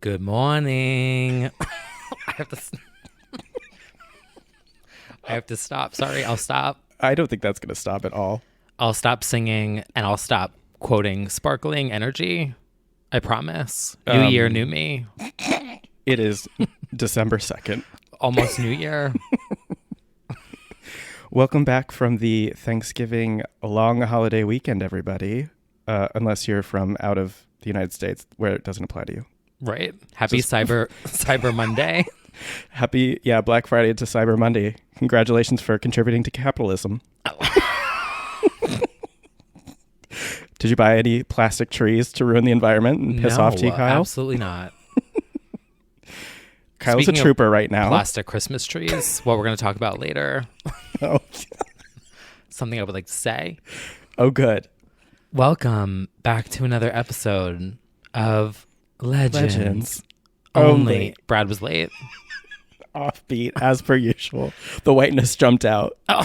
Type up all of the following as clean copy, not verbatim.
Good morning. I have to stop. Sorry, I'll stop. I don't think that's going to stop at all. I'll stop singing and I'll stop quoting sparkling energy. I promise. New year, new me. It is December 2nd. Almost New Year. Welcome back from the Thanksgiving long holiday weekend, everybody. Unless you're from out of the United States where it doesn't apply to you. Right. Happy Cyber Monday. Happy, Black Friday to Cyber Monday. Congratulations for contributing to capitalism. Did you buy any plastic trees to ruin the environment and piss off T. Kyle? Absolutely not. Kyle's Speaking a trooper right now. Plastic Christmas trees, what we're going to talk about later. Oh. Something I would like to say. Oh, good. Welcome back to another episode of Legends Only. Brad was late. Offbeat, as per usual. The whiteness jumped out. Oh.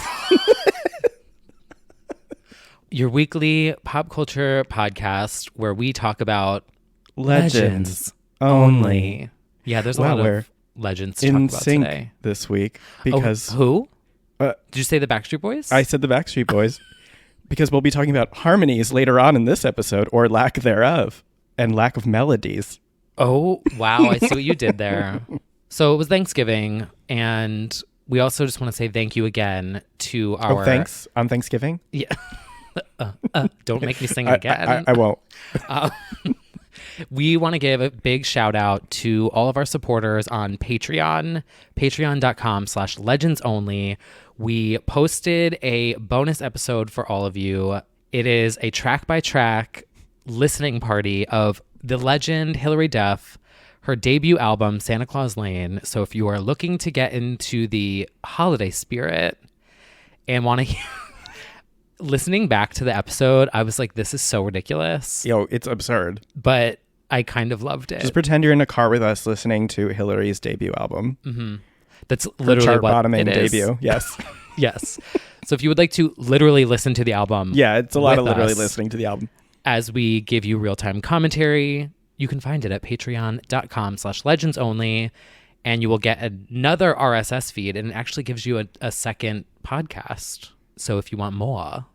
Your weekly pop culture podcast where we talk about legends only. Yeah, there's a lot of legends to talk about sync today. This week because who? Did you say the Backstreet Boys? I said the Backstreet Boys because we'll be talking about harmonies later on in this episode, or lack thereof, and lack of melodies. Oh, wow. I see what you did there. So it was Thanksgiving, and we also just want to say thank you again to our... Oh, thanks. On Thanksgiving? Yeah. Don't make me sing again. I won't. We want to give a big shout out to all of our supporters on Patreon, patreon.com/legendsonly. We posted a bonus episode for all of you. It is a track-by-track listening party of the legend Hilary Duff, her debut album, Santa Claus Lane. So if you are looking to get into the holiday spirit and want to... Listening back to the episode, I was like, this is so ridiculous. Yo, it's absurd. But I kind of loved it. Just pretend you're in a car with us listening to Hilary's debut album. Mm-hmm. That's literally what chart-bottoming it is. debut. Yes. Yes. So if you would like to literally listen to the album. Yeah, it's a lot of literally listening to the album. As we give you real-time commentary, you can find it at patreon.com/legendsonly. And you will get another RSS feed, and it actually gives you a second podcast. So if you want more,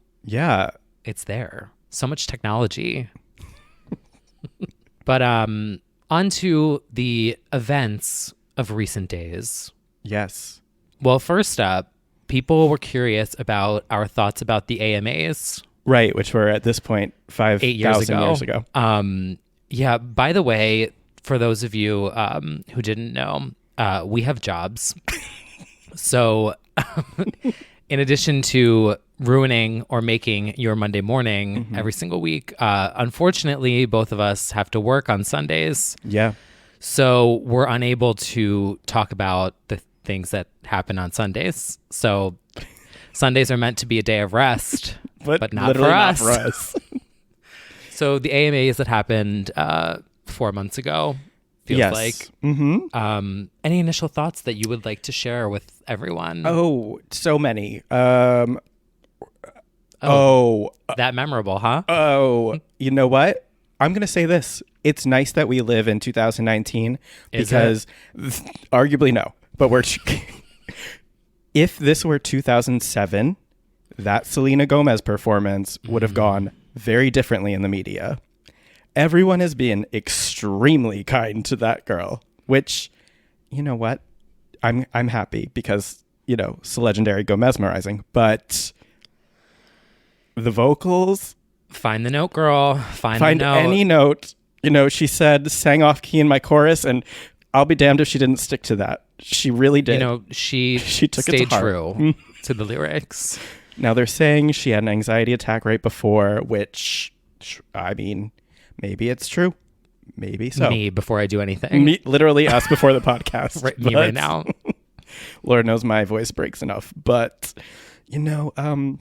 it's there. So much technology. But on to the events of recent days. Yes. Well, first up, people were curious about our thoughts about the AMAs. Right, which were at this point 5,000 years ago. Yeah, by the way, for those of you who didn't know, we have jobs. So... in addition to ruining or making your Monday morning every single week, unfortunately, both of us have to work on Sundays. Yeah. So we're unable to talk about the things that happen on Sundays. So Sundays are meant to be a day of rest, but not for us. Not for us. So the AMAs that happened 4 months ago, feels like. Mm-hmm. Any initial thoughts that you would like to share with everyone? Oh, so many. That memorable, huh? Oh, you know what? I'm going to say this. It's nice that we live in 2019 because arguably no, but if this were 2007, that Selena Gomez performance would have gone very differently in the media. Everyone has been extremely kind to that girl, which, you know what? I'm happy because, it's legendary go mesmerizing, but the vocals. Find the note, girl. Find the note. Any note. She sang off key in my chorus, and I'll be damned if she didn't stick to that. She really did. She took stayed it to heart. true to the lyrics. Now they're saying she had an anxiety attack right before, which, I mean... maybe it's true. Maybe so. Me before I do anything. Literally us before the podcast. Me right now. Lord knows my voice breaks enough. But, I'm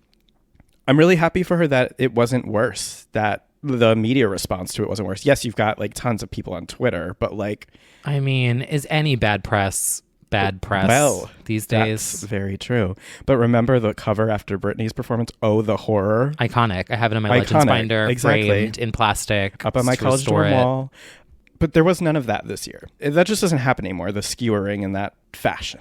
really happy for her that it wasn't worse, that the media response to it wasn't worse. Yes, you've got tons of people on Twitter, but I mean, is any bad press these days? That's very true. But remember the cover after Britney's performance? Oh, the horror. Iconic. I have it in my Legends binder, exactly. framed in plastic. Up on my college dorm wall. But there was none of that this year. That just doesn't happen anymore, the skewering in that fashion.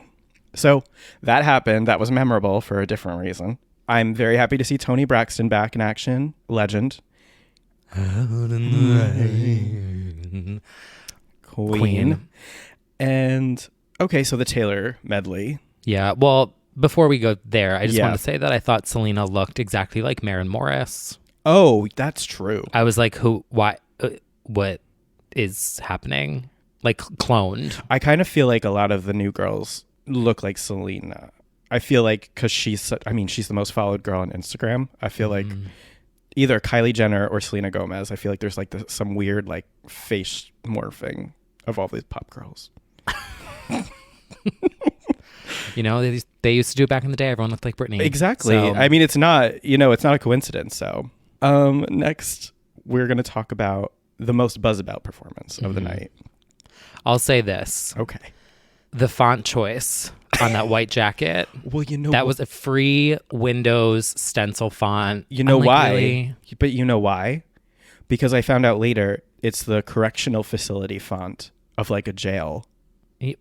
So that happened. That was memorable for a different reason. I'm very happy to see Toni Braxton back in action. Legend. Queen. And okay, so the Taylor medley. Yeah. Well, before we go there, I just want to say that I thought Selena looked exactly like Maren Morris. Oh, that's true. I was like, what is happening? Like cloned. I kind of feel like a lot of the new girls look like Selena. I feel like because she's the most followed girl on Instagram. I feel like either Kylie Jenner or Selena Gomez. I feel like there's like some weird like face morphing of all these pop girls. You know, they used to do it back in the day. Everyone looked like Britney. Exactly. So, I mean, it's not a coincidence. So next we're going to talk about the most buzz about performance of the night. I'll say this. Okay. The font choice on that white jacket. Well, that was a free Windows stencil font. You know why? But you know why? Because I found out later it's the correctional facility font of like a jail.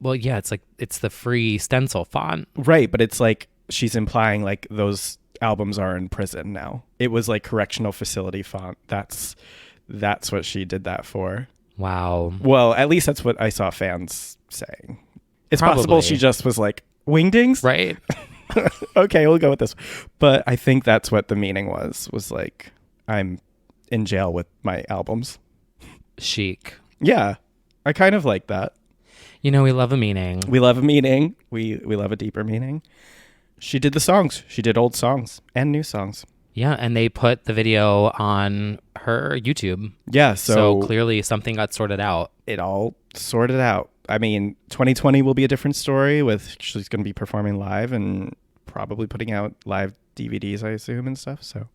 Well, yeah, it's the free stencil font. Right, but it's like she's implying like those albums are in prison now. It was like correctional facility font. That's what she did that for. Wow. Well, at least that's what I saw fans saying. It's Probably. possible she just was like, wingdings? Right. Okay, we'll go with this. But I think that's what the meaning was like, I'm in jail with my albums. Chic. Yeah, I kind of like that. You know, we love a meaning. We love a meaning. We love a deeper meaning. She did the songs. She did old songs and new songs. Yeah, and they put the video on her YouTube. Yeah, so clearly something got sorted out. It all sorted out. I mean, 2020 will be a different story with she's going to be performing live and probably putting out live DVDs, I assume, and stuff. So,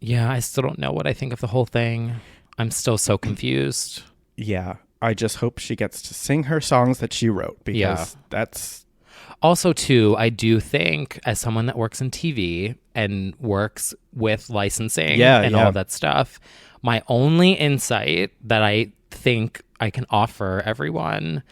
yeah, I still don't know what I think of the whole thing. I'm still so confused. Yeah, I just hope she gets to sing her songs that she wrote because that's... Also, too, I do think as someone that works in TV and works with licensing and all of that stuff, my only insight that I think I can offer everyone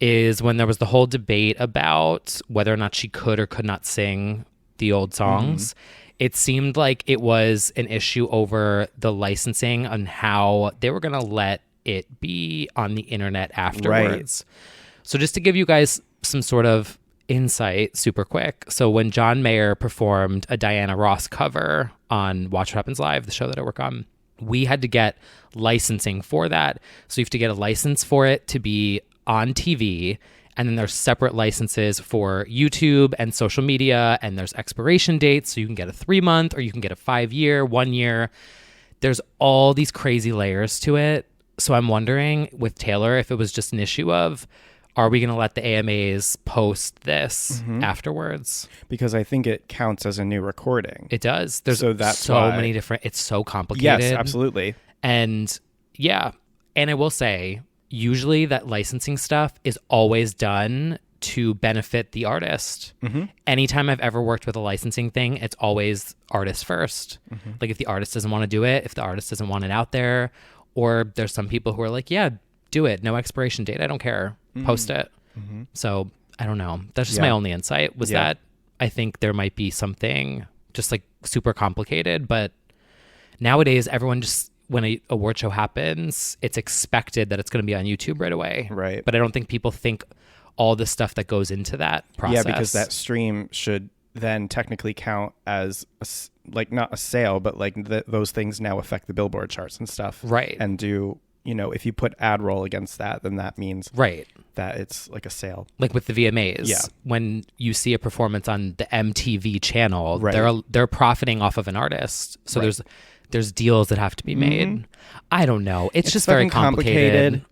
is when there was the whole debate about whether or not she could or could not sing the old songs. It seemed like it was an issue over the licensing and how they were going to let it be on the internet afterwards. Right. So just to give you guys some sort of insight super quick. So when John Mayer performed a Diana Ross cover on Watch What Happens Live, the show that I work on, we had to get licensing for that. So you have to get a license for it to be on TV. And then there's separate licenses for YouTube and social media. And there's expiration dates. So you can get a 3-month or you can get a 5-year, 1 year. There's all these crazy layers to it. So I'm wondering with Taylor if it was just an issue of, are we going to let the AMAs post this afterwards? Because I think it counts as a new recording. It does. There's many different... It's so complicated. Yes, absolutely. And yeah. And I will say, usually that licensing stuff is always done to benefit the artist. Anytime I've ever worked with a licensing thing, it's always artist first. Like if the artist doesn't want to do it, if the artist doesn't want it out there, or there's some people who are like, yeah, do it. No expiration date. I don't care. Post it. So I don't know. That's just my only insight was that I think there might be something just like super complicated, but nowadays everyone just, when a award show happens, it's expected that it's going to be on YouTube right away. Right. But I don't think people think all the stuff that goes into that process. Yeah, because that stream should then technically count as like not a sale, but like those things now affect the Billboard charts and stuff. Right. And do, you know, if you put ad roll against that, then that means that it's like a sale. Like with the VMAs. Yeah. When you see a performance on the MTV channel, they're profiting off of an artist. So there's deals that have to be made. I don't know. It's just very complicated.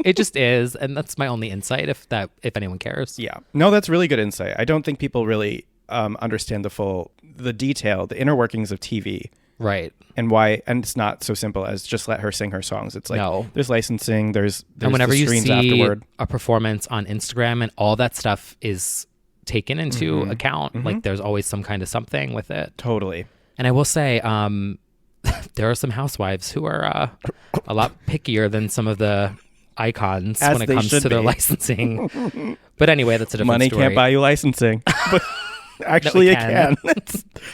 It just is, and that's my only insight if anyone cares. Yeah. No, that's really good insight. I don't think people really understand the detail, the inner workings of TV. Right. And why, and it's not so simple as just let her sing her songs. It's like there's licensing, there's and whenever the you streams see afterward. A performance on Instagram and all that stuff is taken into account, like there's always some kind of something with it. Totally. And I will say, there are some housewives who are a lot pickier than some of the icons As when it they comes should to their be. licensing. But anyway, that's a different Money story. can't buy you licensing. But actually, it can.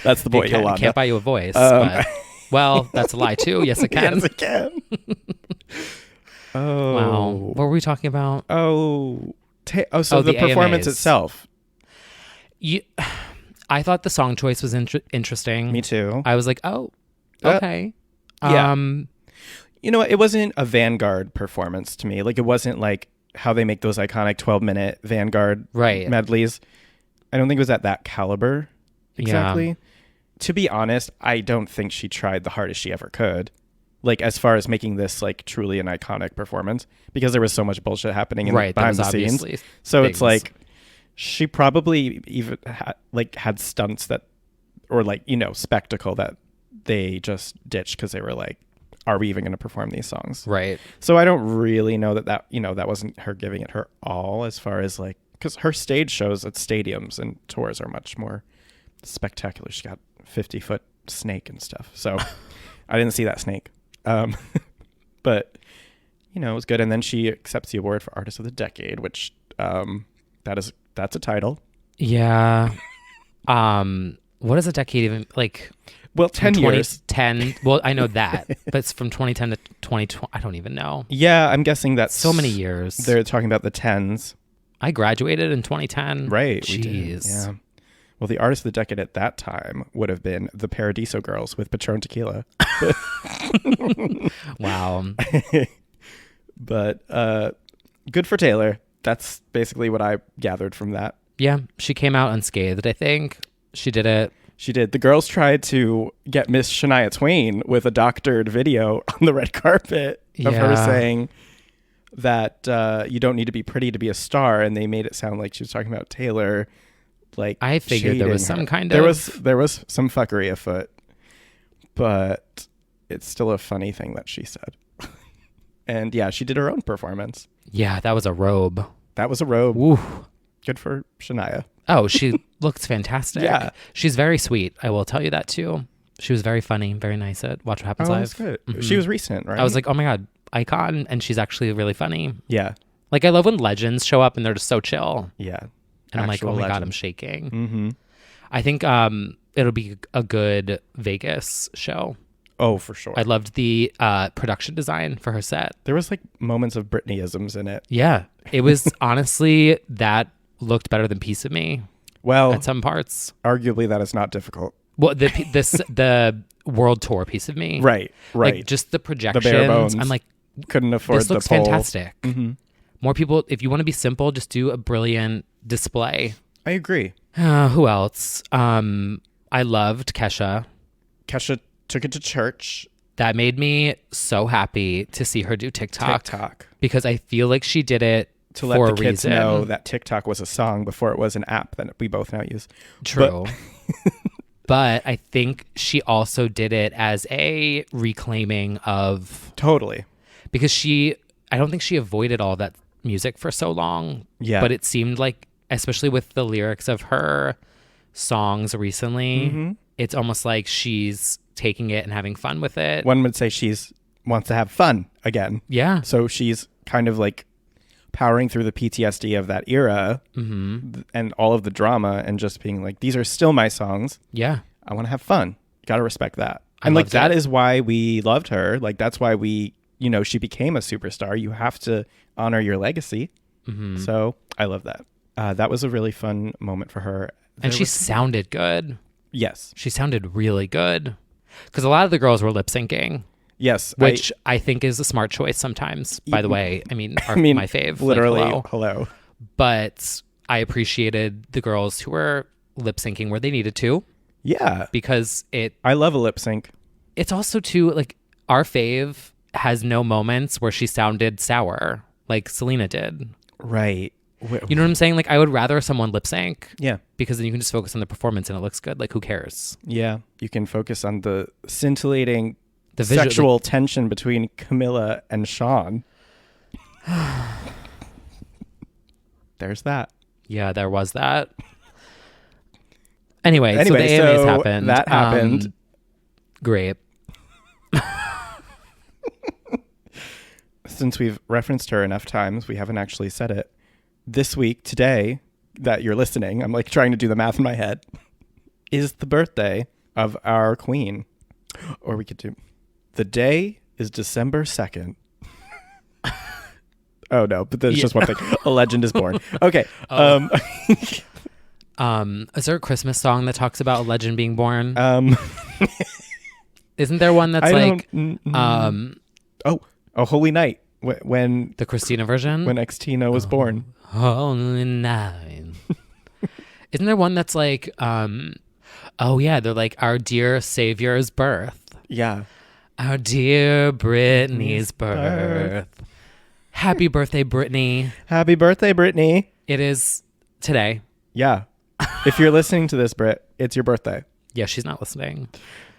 That's the point, Yolanda. Can't buy you a voice. But, well, that's a lie too. Yes, it can. Yes, it can. Oh. Wow. What were we talking about? So the performance AMAs. itself. I thought the song choice was interesting. Me too. I was like, oh, okay. Yeah. You know what? It wasn't a Vanguard performance to me. Like, it wasn't like how they make those iconic 12-minute Vanguard medleys. I don't think it was at that caliber exactly. Yeah. To be honest, I don't think she tried the hardest she ever could. Like, as far as making this like truly an iconic performance, because there was so much bullshit happening behind the scenes. So it's like she probably even had stunts that, or like, you know, spectacle that they just ditched because they were like, are we even going to perform these songs? Right. So I don't really know that you know, that wasn't her giving it her all, as far as like, because her stage shows at stadiums and tours are much more spectacular. She got 50-foot snake and stuff. So I didn't see that snake. But you know, it was good. And then she accepts the award for Artist of the Decade, which that's a title. Yeah. What is a decade even like? Well, 10 years. 10. Well, I know that, but it's from 2010 to 2020. I don't even know. Yeah, I'm guessing that's so many years. They're talking about the 10s. I graduated in 2010. Right. Jeez. Yeah. Well, the Artist of the Decade at that time would have been the Paradiso Girls with Patron Tequila. Wow. But good for Taylor. That's basically what I gathered from that. Yeah, she came out unscathed, I think. She did it. She did. The girls tried to get Miss Shania Twain with a doctored video on the red carpet of her saying that you don't need to be pretty to be a star, and they made it sound like she was talking about Taylor. Like, I figured there was some kind of there was some fuckery afoot, but it's still a funny thing that she said. And yeah, she did her own performance. Yeah, that was a robe. That was a robe. Woo. Good for Shania. Oh, she looks fantastic. Yeah. She's very sweet. I will tell you that too. She was very funny, very nice at Watch What Happens Live. That's good. Mm-hmm. She was recent, right? I was like, oh my God, icon. And she's actually really funny. Yeah. Like, I love when legends show up and they're just so chill. Yeah. And I'm like, oh my legend. God, I'm shaking. Mm-hmm. I think it'll be a good Vegas show. Oh, for sure. I loved the production design for her set. There was like moments of Britney-isms in it. Yeah. It was honestly, that looked better than Piece of Me. Well, at some parts. Arguably that is not difficult. Well, the world tour Piece of Me. Right. Like, just the projections. The bare bones. I'm like, couldn't afford this looks the pole. fantastic. Mm-hmm. More people, if you want to be simple, just do a brilliant display. I agree. Who else? I loved Kesha. Kesha took it to church. That made me so happy to see her do TikTok. Because I feel like she did it to let the kids know that TikTok was a song before it was an app that we both now use. True. But I think she also did it as a reclaiming of... Totally. Because I don't think she avoided all that music for so long. Yeah. But it seemed like, especially with the lyrics of her songs recently, it's almost like she's taking it and having fun with it. One would say wants to have fun again. Yeah. So she's kind of like powering through the PTSD of that era and all of the drama and just being like, these are still my songs. Yeah. I want to have fun. Got to respect that. And like, that is why we loved her. Like, that's why she became a superstar. You have to honor your legacy. So I love that. That was a really fun moment for her. And she sounded good. Yes. She sounded really good. Because a lot of the girls were lip syncing. Yes. Which I think is a smart choice sometimes, by the way. I mean, my fave. Literally, like, hello. But I appreciated the girls who were lip syncing where they needed to. Yeah. Because I love a lip sync. It's also too, like, our fave has no moments where she sounded sour like Selena did. Right. You know what I'm saying? Like, I would rather someone lip sync. Yeah. Because then you can just focus on the performance and it looks good. Like, who cares? Yeah. You can focus on the scintillating the sexual tension between Camila and Sean. There's that. Yeah, there was that. Anyway, so the AMAs happened. That happened. Great. Since we've referenced her enough times, we haven't actually said it. This week, today, that you're listening, I'm like trying to do the math in my head, is the birthday of our queen. Or we could do, the day is December 2nd. Oh no, but there's just one thing. A legend is born. Okay. Oh. Is there a Christmas song that talks about a legend being born? Isn't there one that's Oh, Holy Night, when the Christina version? When Xtina was born. Holy Night. Isn't there one that's like, oh yeah, they're like, our dear Savior's birth. Yeah. Our dear Britney's birth. Happy birthday, Britney. Happy birthday, Britney. It is today. Yeah. If you're listening to this, Brit, it's your birthday. Yeah, she's not listening.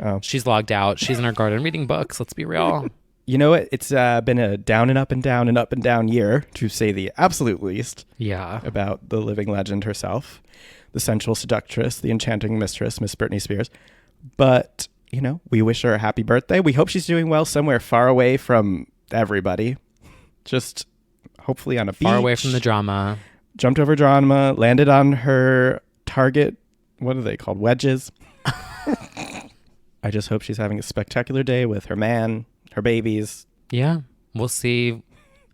Oh. She's logged out. She's in her garden reading books. Let's be real. You know what? It's been a down and up and down and up and down year, to say the absolute least. Yeah. About the living legend herself, the sensual seductress, the enchanting mistress, Miss Britney Spears. But, you know, we wish her a happy birthday. We hope she's doing well somewhere far away from everybody. Just hopefully on a beach. Far away from the drama. Jumped over drama, landed on her target. What are they called? Wedges. I just hope she's having a spectacular day with her man, her babies. Yeah, we'll see.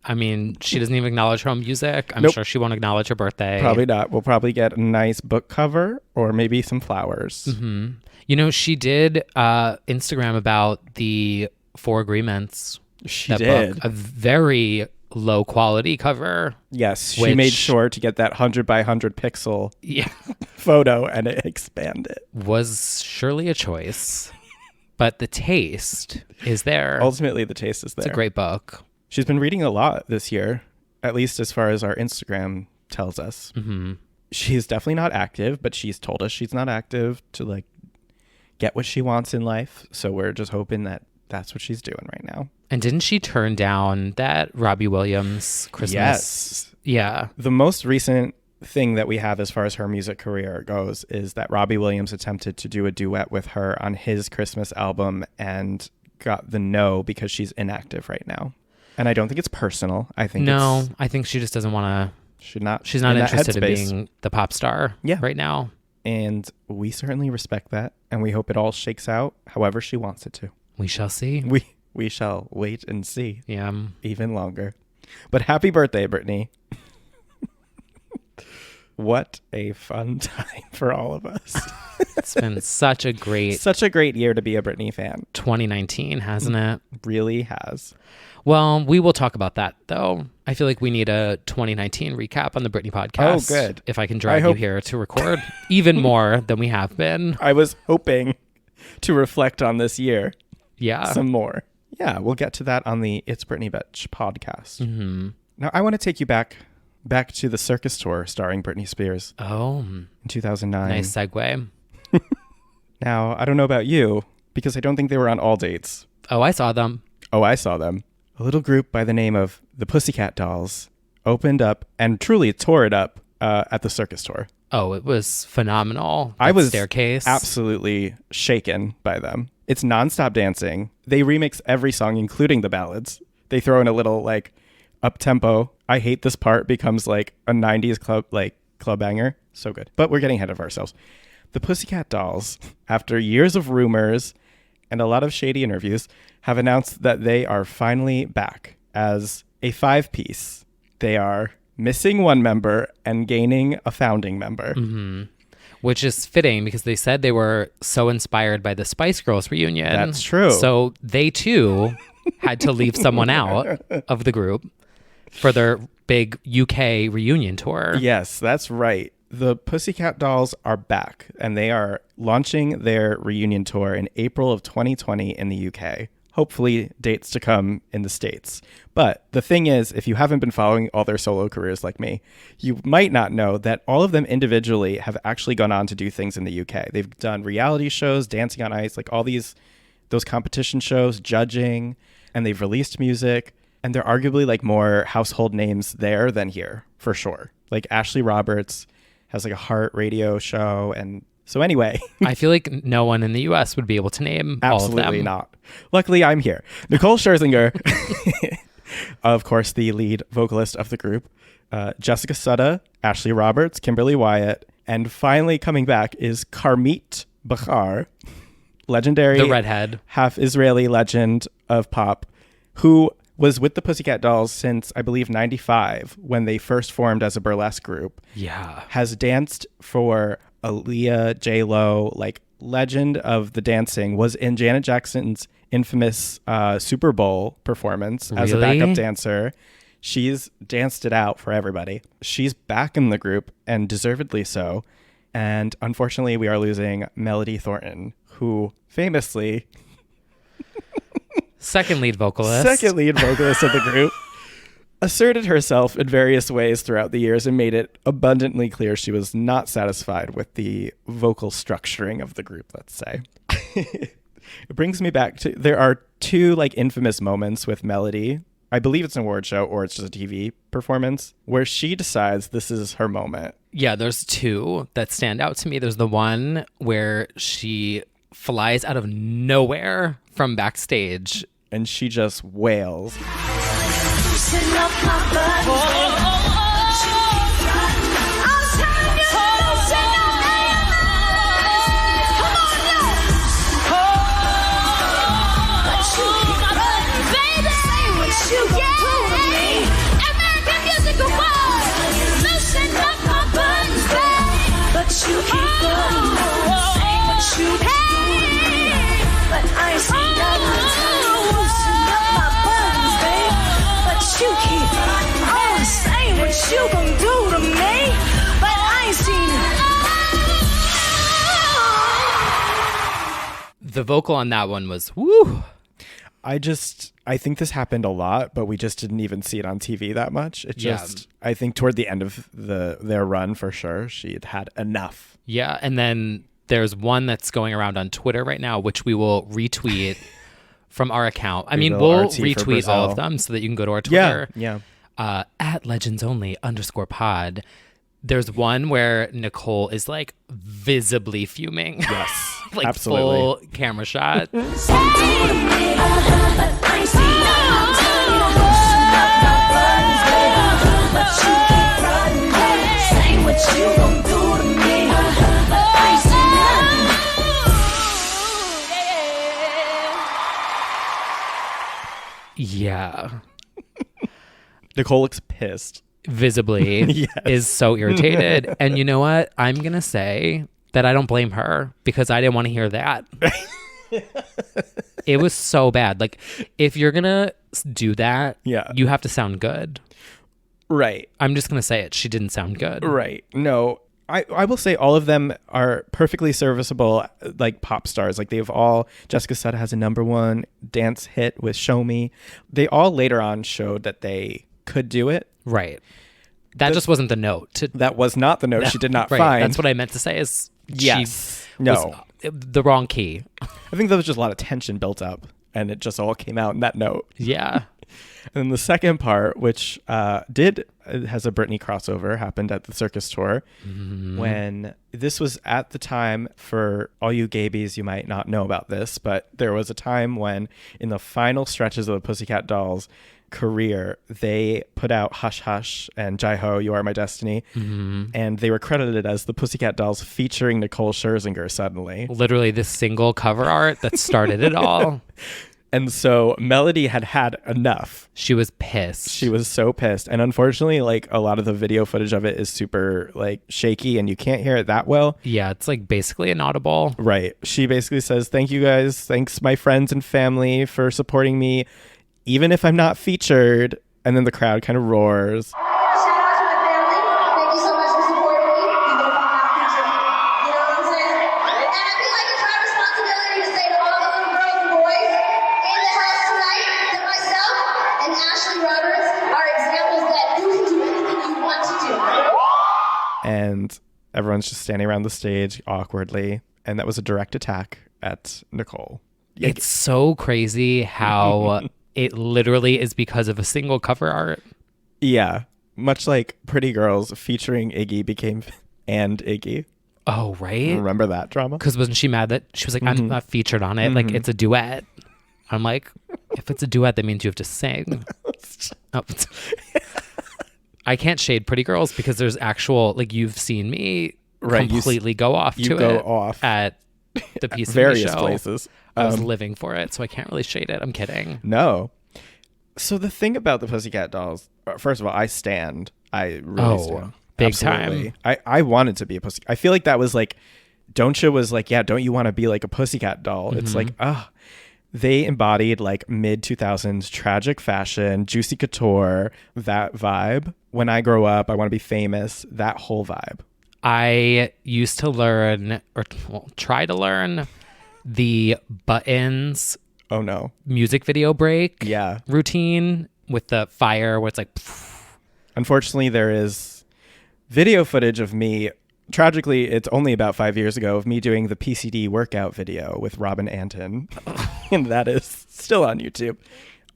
I mean, she doesn't even acknowledge her own music. I'm sure she won't acknowledge her birthday. Probably not. We'll probably get a nice book cover or maybe some flowers. Mm-hmm. You know, she did Instagram about the Four Agreements. She did. Book, a very low quality cover. Yes, she made sure to get that 100 by 100 pixel photo and expand it. Was surely a choice, but the taste is there. Ultimately, the taste is there. It's a great book. She's been reading a lot this year, at least as far as our Instagram tells us. Mm-hmm. She's definitely not active, but she's told us she's not active to like get what she wants in life. So we're just hoping that that's what she's doing right now. And didn't she turn down that Robbie Williams Christmas? Yes. Yeah. The most recent thing that we have as far as her music career goes is that Robbie Williams attempted to do a duet with her on his Christmas album and got the no because she's inactive right now. And I don't think it's personal. I think I think she just doesn't want to. She's not interested in being the pop star right now. And we certainly respect that. And we hope it all shakes out however she wants it to. We shall see. We shall wait and see. Yeah. Even longer. But happy birthday, Britney. What a fun time for all of us. It's been such a great year to be a Britney fan. 2019, hasn't it? Really has. Well, we will talk about that, though. I feel like we need a 2019 recap on the Britney podcast. Oh, good. If I can drag you here to record even more than we have been. I was hoping to reflect on this year. Yeah. Some more. Yeah, we'll get to that on the It's Britney Bitch podcast. Mm-hmm. Now, I want to take you back to the circus tour starring Britney Spears. Oh. In 2009. Nice segue. Now, I don't know about you, because I don't think they were on all dates. Oh, I saw them. Oh, I saw them. A little group by the name of the Pussycat Dolls opened up and truly tore it up at the circus tour. Oh, it was phenomenal. I was staircase. Absolutely shaken by them. It's nonstop dancing. They remix every song, including the ballads. They throw in a little like up tempo. I Hate This Part becomes like a 90s club banger. So good. But we're getting ahead of ourselves. The Pussycat Dolls, after years of rumors and a lot of shady interviews, have announced that they are finally back as a 5-piece. They are missing one member and gaining a founding member. Mm-hmm. Which is fitting because they said they were so inspired by the Spice Girls reunion. That's true. So they too had to leave someone out of the group for their big UK reunion tour. Yes, that's right. The Pussycat Dolls are back and they are launching their reunion tour in April of 2020 in the UK. Hopefully dates to come in the States. But the thing is, if you haven't been following all their solo careers like me, you might not know that all of them individually have actually gone on to do things in the UK. They've done reality shows, Dancing on Ice, like all those competition shows, judging, and they've released music. And they're arguably like more household names there than here, for sure. Like Ashley Roberts has like a Heart radio show, and So anyway. I feel like no one in the U.S. would be able to name all of them. Absolutely not. Luckily, I'm here. Nicole Scherzinger, of course, the lead vocalist of the group. Jessica Sutta, Ashley Roberts, Kimberly Wyatt, and finally coming back is Carmit Bachar, legendary, the redhead, half Israeli legend of pop, who was with the Pussycat Dolls since, I believe, 95, when they first formed as a burlesque group. Yeah. Has danced for Aaliyah, J-Lo, like legend of the dancing, was in Janet Jackson's infamous Super Bowl performance as a backup dancer. She's danced it out for everybody. She's back in the group, and deservedly so. And unfortunately, we are losing Melody Thornton, who famously... second lead vocalist of the group, asserted herself in various ways throughout the years and made it abundantly clear she was not satisfied with the vocal structuring of the group, let's say. It brings me back to, there are two like infamous moments with Melody. I believe it's an award show or it's just a TV performance where she decides this is her moment. Yeah, there's two that stand out to me. There's the one where she flies out of nowhere from backstage. And she just wails. You gon' do to me, but I ain't seen it. The vocal on that one was woo. I think this happened a lot, but we just didn't even see it on TV that much. I think toward the end of their run, for sure, she had enough. Yeah, and then there's one that's going around on Twitter right now, which we will retweet from our account. I mean, we'll retweet all of them so that you can go to our Twitter. Yeah. At legendsonly_pod. There's one where Nicole is like visibly fuming. Yes, like absolutely. Full camera shot. Yeah. Nicole looks pissed. Visibly. Yes. Is so irritated. And you know what? I'm going to say that I don't blame her because I didn't want to hear that. It was so bad. Like, if you're going to do that, you have to sound good. Right. I'm just going to say it. She didn't sound good. Right. No, I will say all of them are perfectly serviceable, like pop stars. Like they've all, Jessica Sutta has a #1 dance hit with Show Me. They all later on showed that they could do it. Right. That just wasn't the note. That was not the note she did not find. That's what I meant to say is yes. Was the wrong key. I think there was just a lot of tension built up and it just all came out in that note. Yeah. And then the second part, which has a Britney crossover, happened at the Circus Tour when this was at the time, for all you gaybies, you might not know about this, but there was a time when in the final stretches of the Pussycat Dolls career, they put out Hush Hush and Jai Ho, You Are My Destiny, and they were credited as the Pussycat Dolls featuring Nicole Scherzinger suddenly. Literally the single cover art that started it all. And so Melody had enough. She was pissed. She was so pissed. And unfortunately, like a lot of the video footage of it is super like shaky and you can't hear it that well. Yeah, it's like basically inaudible. Right. She basically says, "Thank you guys. Thanks my friends and family for supporting me, even if I'm not featured." And then the crowd kind of roars. And everyone's just standing around the stage awkwardly. And that was a direct attack at Nicole. It's so crazy how it literally is because of a single cover art. Yeah. Much like Pretty Girls featuring Iggy became and Iggy. Oh, right. Remember that drama? Because wasn't she mad that she was like, I'm not featured on it? Like, it's a duet. I'm like, if it's a duet, that means you have to sing. Oh. I can't shade Pretty Girls because there's actual, like, you've seen me completely go off to it off at the piece of various show. Places. I was living for it, so I can't really shade it. I'm kidding. No. So the thing about the Pussycat Dolls, first of all, I stand. I really stand. Big Absolutely. time. I wanted to be a pussy. I feel like that was like, Don'tcha was like, yeah, don't you want to be like a Pussycat Doll? It's like, they embodied like mid 2000s tragic fashion, juicy couture, that vibe. When I grow up, I want to be famous, that whole vibe. I used to learn, or try to learn, the Buttons Oh no. music video break Yeah. routine with the fire where it's like... Unfortunately, there is video footage of me. Tragically, it's only about 5 years ago of me doing the PCD workout video with Robin Anton. And that is still on YouTube.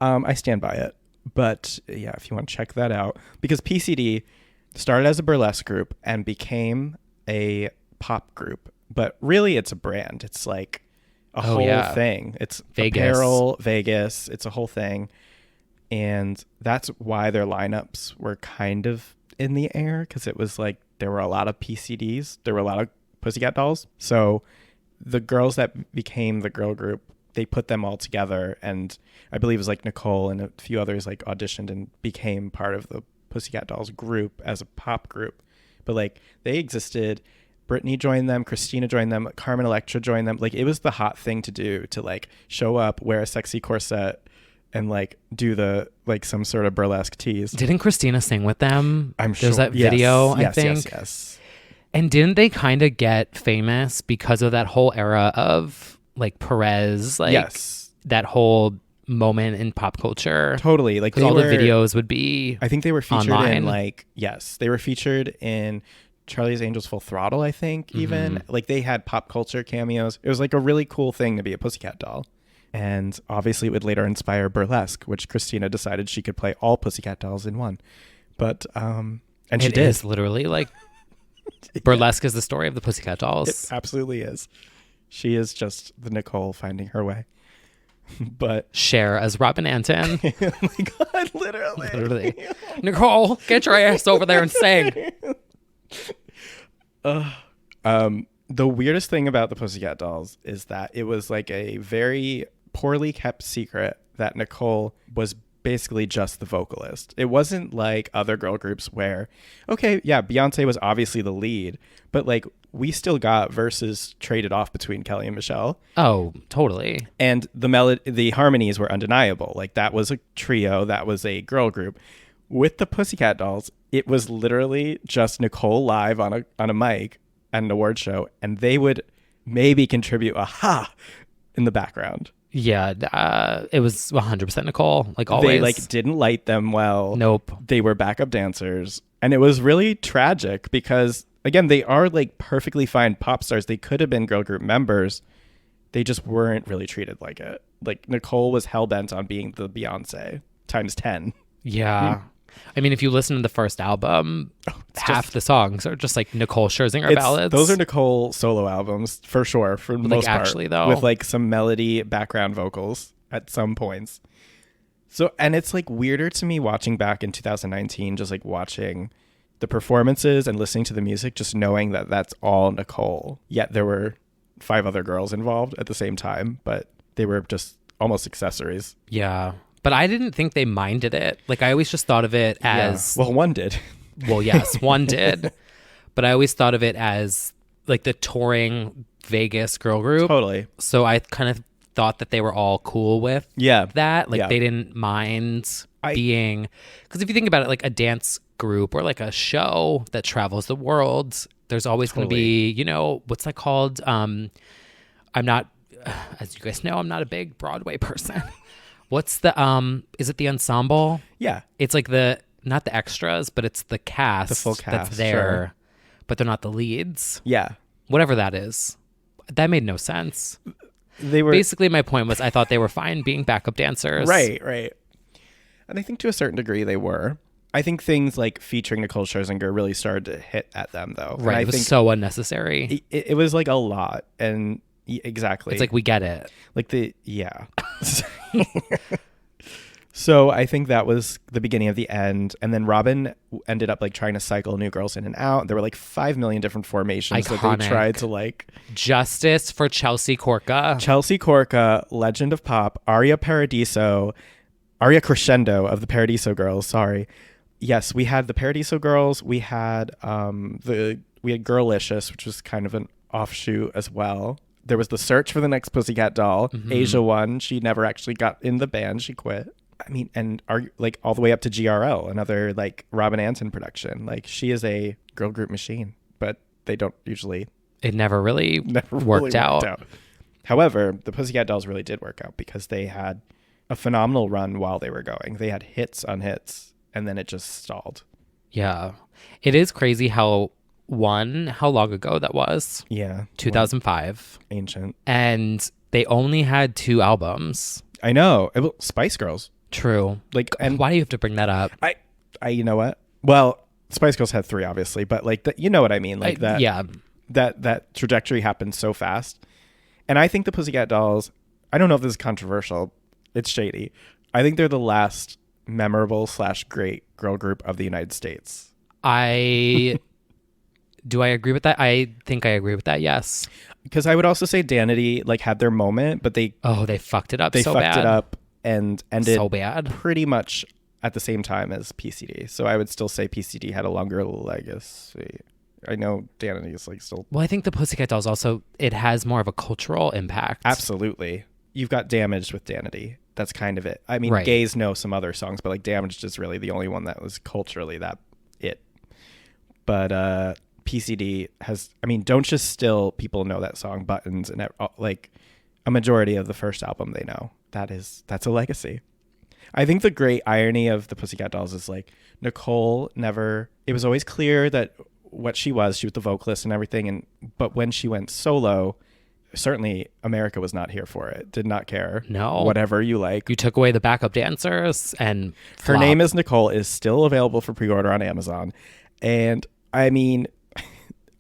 I stand by it. But yeah, if you want to check that out. Because PCD started as a burlesque group and became a pop group. But really, it's a brand. It's like a whole thing. It's Vegas. Apparel, Vegas. It's a whole thing. And that's why their lineups were kind of in the air, because it was like there were a lot of PCDs. There were a lot of Pussycat Dolls. So the girls that became the girl group, they put them all together. And I believe it was like Nicole and a few others like auditioned and became part of the Pussycat Dolls group as a pop group. But like they existed. Britney joined them, Christina joined them, Carmen Electra joined them. Like it was the hot thing to do, to like show up, wear a sexy corset, and like do the like some sort of burlesque tease. Didn't Christina sing with them? I'm sure. There's that video, I think. Yes. And didn't they kind of get famous because of that whole era of like Perez, like that whole moment in pop culture? Totally. Like all the videos would be I think they were featured online. in like, they were featured in Charlie's Angels Full Throttle, I think, even. Like they had pop culture cameos. It was like a really cool thing to be a Pussycat Doll. And obviously it would later inspire burlesque, which Christina decided she could play all Pussycat Dolls in one. But, and she did. It is literally like burlesque is the story of the Pussycat Dolls. It absolutely is. She is just the Nicole finding her way. But Cher as Robin Anton. Oh my God, literally. Nicole, get your ass over there and sing. The weirdest thing about the Pussycat Dolls is that it was like a very poorly kept secret that Nicole was basically just the vocalist. It wasn't like other girl groups where, okay, yeah, Beyonce was obviously the lead, but like we still got verses traded off between Kelly and Michelle. Oh, totally. And the harmonies were undeniable. Like that was a trio, that was a girl group. With the Pussycat Dolls, it was literally just Nicole live on a mic at an award show, and they would maybe contribute a ha in the background. Yeah, it was 100% Nicole, like always. They like didn't light them well. Nope. They were backup dancers, and it was really tragic because again, they are like perfectly fine pop stars. They could have been girl group members. They just weren't really treated like it. Like Nicole was hell bent on being the Beyonce times 10. Yeah. I mean, if you listen to the first album, half the songs are just like Nicole Scherzinger ballads. Those are Nicole solo albums for sure, for the most part. Actually, though, with like some melody background vocals at some points. So, and it's like weirder to me watching back in 2019, just like watching the performances and listening to the music, just knowing that that's all Nicole. Yet there were 5 other girls involved at the same time, but they were just almost accessories. Yeah. But I didn't think they minded it. Like, I always just thought of it as... Well, one did. Well, yes, one did. But I always thought of it as, like, the touring Vegas girl group. Totally. So I kind of thought that they were all cool with that. Like, they didn't mind being... Because if you think about it, like, a dance group or, like, a show that travels the world, there's always going to be, you know, what's that called? I'm not... As you guys know, I'm not a big Broadway person. What's the is it the ensemble? Yeah. It's like not the extras, but it's the cast, the full cast that's there, but they're not the leads. Yeah. Whatever that is. That made no sense. They were basically, my point was I thought they were fine being backup dancers. Right. And I think to a certain degree they were. I think things like featuring Nicole Scherzinger really started to hit at them, though. Right. And It was so unnecessary. it was like a lot. And exactly. It's like, we get it. Like yeah. So I think that was the beginning of the end. And then Robin ended up like trying to cycle new girls in and out. There were like 5 million different formations that Iconic. they tried to like. Justice for Chelsea Corca. Chelsea Corca, Legend of Pop, Aria Crescendo of the Paradiso Girls. Sorry. Yes, we had the Paradiso Girls. We had Girlicious, which was kind of an offshoot as well. There was the search for the next Pussycat Doll. Asia won. She never actually got in the band. She quit. I mean, and like all the way up to GRL, another like Robin Anton production. Like she is a girl group machine, but they don't usually. It never really worked out. However, the Pussycat Dolls really did work out because they had a phenomenal run while they were going. They had hits on hits, and then it just stalled. Yeah. It is crazy how long ago that was. Yeah. 2005. Ancient. And they only had 2 albums. I know. Spice Girls. True. Like, and why do you have to bring that up? I you know what? Well, Spice Girls had 3, obviously, but like you know what I mean? Like that. Yeah. That trajectory happened so fast. And I think the Pussycat Dolls, I don't know if this is controversial. It's shady. I think they're the last memorable / great girl group of the United States. Do I agree with that? I think I agree with that. Yes. Because I would also say Danity like had their moment, but they fucked it up. They so fucked bad. it up and ended so bad. Pretty much at the same time as PCD. So I would still say PCD had a longer legacy. I know Danity is like still. Well, I think the Pussycat Dolls also, it has more of a cultural impact. Absolutely. You've got Damaged with Danity. That's kind of it. I mean, Right. Gays know some other songs, but like Damaged is really the only one that was culturally that it. But PCD has, I mean, Don't Just Still, people know that song, Buttons, and like a majority of the first album they know. That's a legacy. I think the great irony of the Pussycat Dolls is like Nicole never, it was always clear that what she was the vocalist and everything. But when she went solo, certainly America was not here for it. Did not care. No. Whatever you like. You took away the backup dancers and Her Name is Nicole is still available for pre-order on Amazon. And I mean,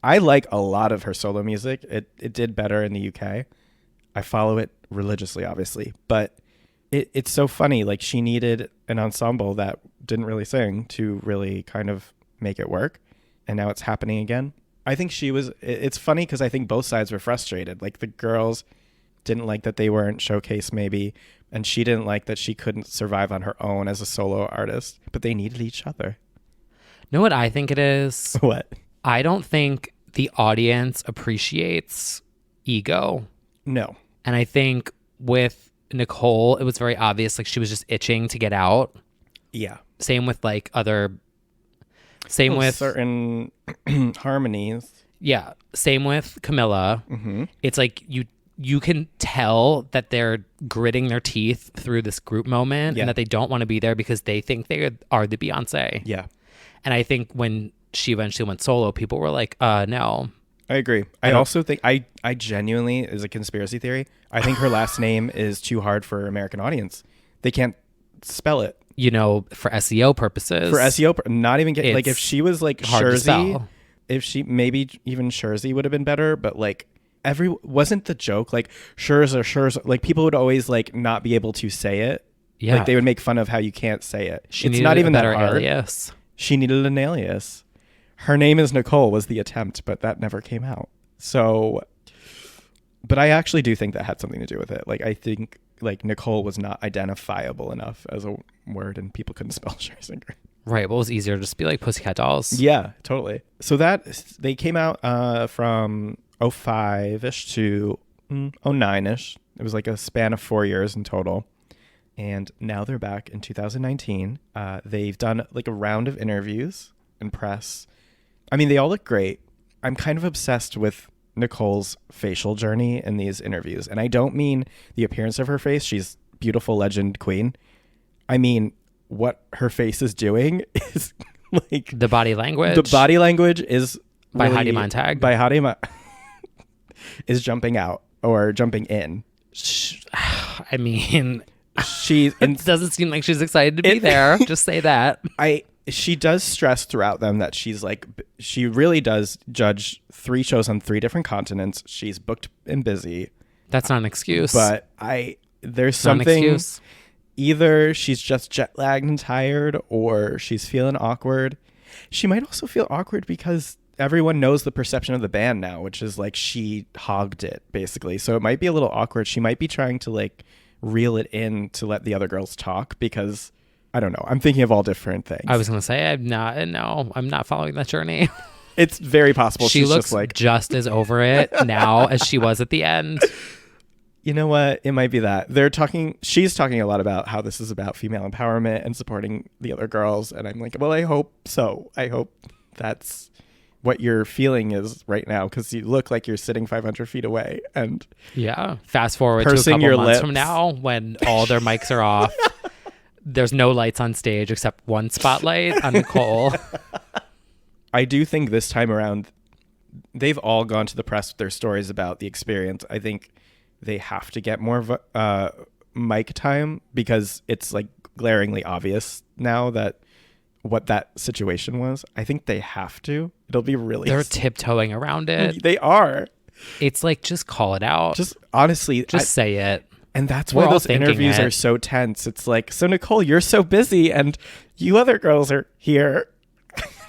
I like a lot of her solo music. It did better in the UK. I follow it religiously, obviously. But it's so funny. Like she needed an ensemble that didn't really sing to really kind of make it work. And now it's happening again. I think it's funny because I think both sides were frustrated. Like the girls didn't like that they weren't showcased maybe. And she didn't like that she couldn't survive on her own as a solo artist. But they needed each other. Know what I think it is? What? I don't think the audience appreciates ego. No. And I think with Nicole, it was very obvious. Like she was just itching to get out. Yeah. Same with like Same with certain harmonies. Yeah. Same with Camila. Mm-hmm. It's like you can tell that they're gritting their teeth through this group moment and that they don't want to be there because they think they are the Beyonce. Yeah. And I think when she eventually went solo, people were like, no. I agree. I also think I genuinely, as a conspiracy theory, I think her last name is too hard for American audience. They can't spell it. You know, for SEO purposes. For SEO, not even get like if she was like Scherzy, if she maybe even Scherzy would have been better, but like wasn't the joke like Scherzer, like people would always like not be able to say it. Yeah. Like they would make fun of how you can't say it. It's not even that hard. Alias. She needed an alias. Her Name is Nicole was the attempt, but that never came out. So, but I actually do think that had something to do with it. Like I think like Nicole was not identifiable enough as a word and people couldn't spell Scherzinger. Right. Well, it was easier to just be like Pussycat Dolls. Yeah, totally. So they came out from 05-ish to 09-ish. It was like a span of 4 years in total. And now they're back in 2019. They've done like a round of interviews and press. I mean, they all look great. I'm kind of obsessed with Nicole's facial journey in these interviews. And I don't mean the appearance of her face. She's beautiful legend queen. I mean, what her face is doing is like... The body language. The body language is... By really, Heidi Montag. By Heidi is jumping out or jumping in. I mean... It doesn't seem like she's excited to be there. Just say that. she does stress throughout them that she really does judge 3 shows on 3 different continents. She's booked and busy. That's not an excuse. But there's Not an something, excuse. either she's just jet lagged and tired, or she's feeling awkward. She might also feel awkward because everyone knows the perception of the band now, which is like she hogged it basically. So it might be a little awkward. She might be trying to like reel it in to let the other girls talk, because I don't know. I'm thinking of all different things. I was going to say, I'm not following that journey. It's very possible She she's looks just like, just as over it now as she was at the end. you know what? It might be that she's talking a lot about how this is about female empowerment and supporting the other girls. And I'm like, well, I hope so. I hope that's what you're feeling is right now, because you look like you're sitting 500 feet away. And Yeah. Fast forward to a pursing couple your months lips. from now when all their mics are off. There's no lights on stage except one spotlight on Nicole. I do think this time around, they've all gone to the press with their stories about the experience. I think they have to get more mic time, because it's like glaringly obvious now that what that situation was. I think they have to. It'll be really... They're tiptoeing around it. They are. It's like, just call it out. Just honestly... say it. And that's We're why all those thinking interviews it. are so tense. It's like, so Nicole, you're so busy and you other girls are here.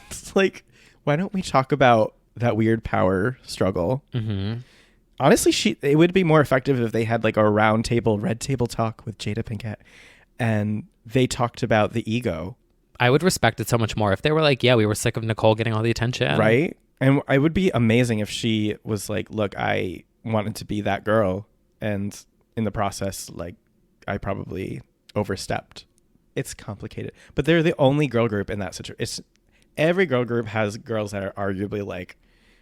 It's like, why don't we talk about that weird power struggle? Mm-hmm. Honestly, it would be more effective if they had like a round table, red table talk with Jada Pinkett, and they talked about the ego. I would respect it so much more if they were like, yeah, we were sick of Nicole getting all the attention. Right? And it would be amazing if she was like, look, I wanted to be that girl, and in the process, like, I probably overstepped. It's complicated. But they're the only girl group in that situation. Every girl group has girls that are arguably, like,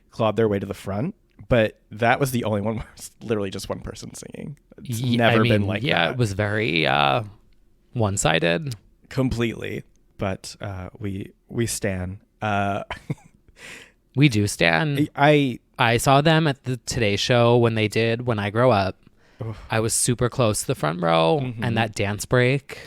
clawed their way to the front. But that was the only one where it's literally just one person singing. It's never been like that. Yeah, it was very one-sided. Completely. But we stan. We do stand. I saw them at the Today Show when I Grow Up. I was super close to the front row, and that dance break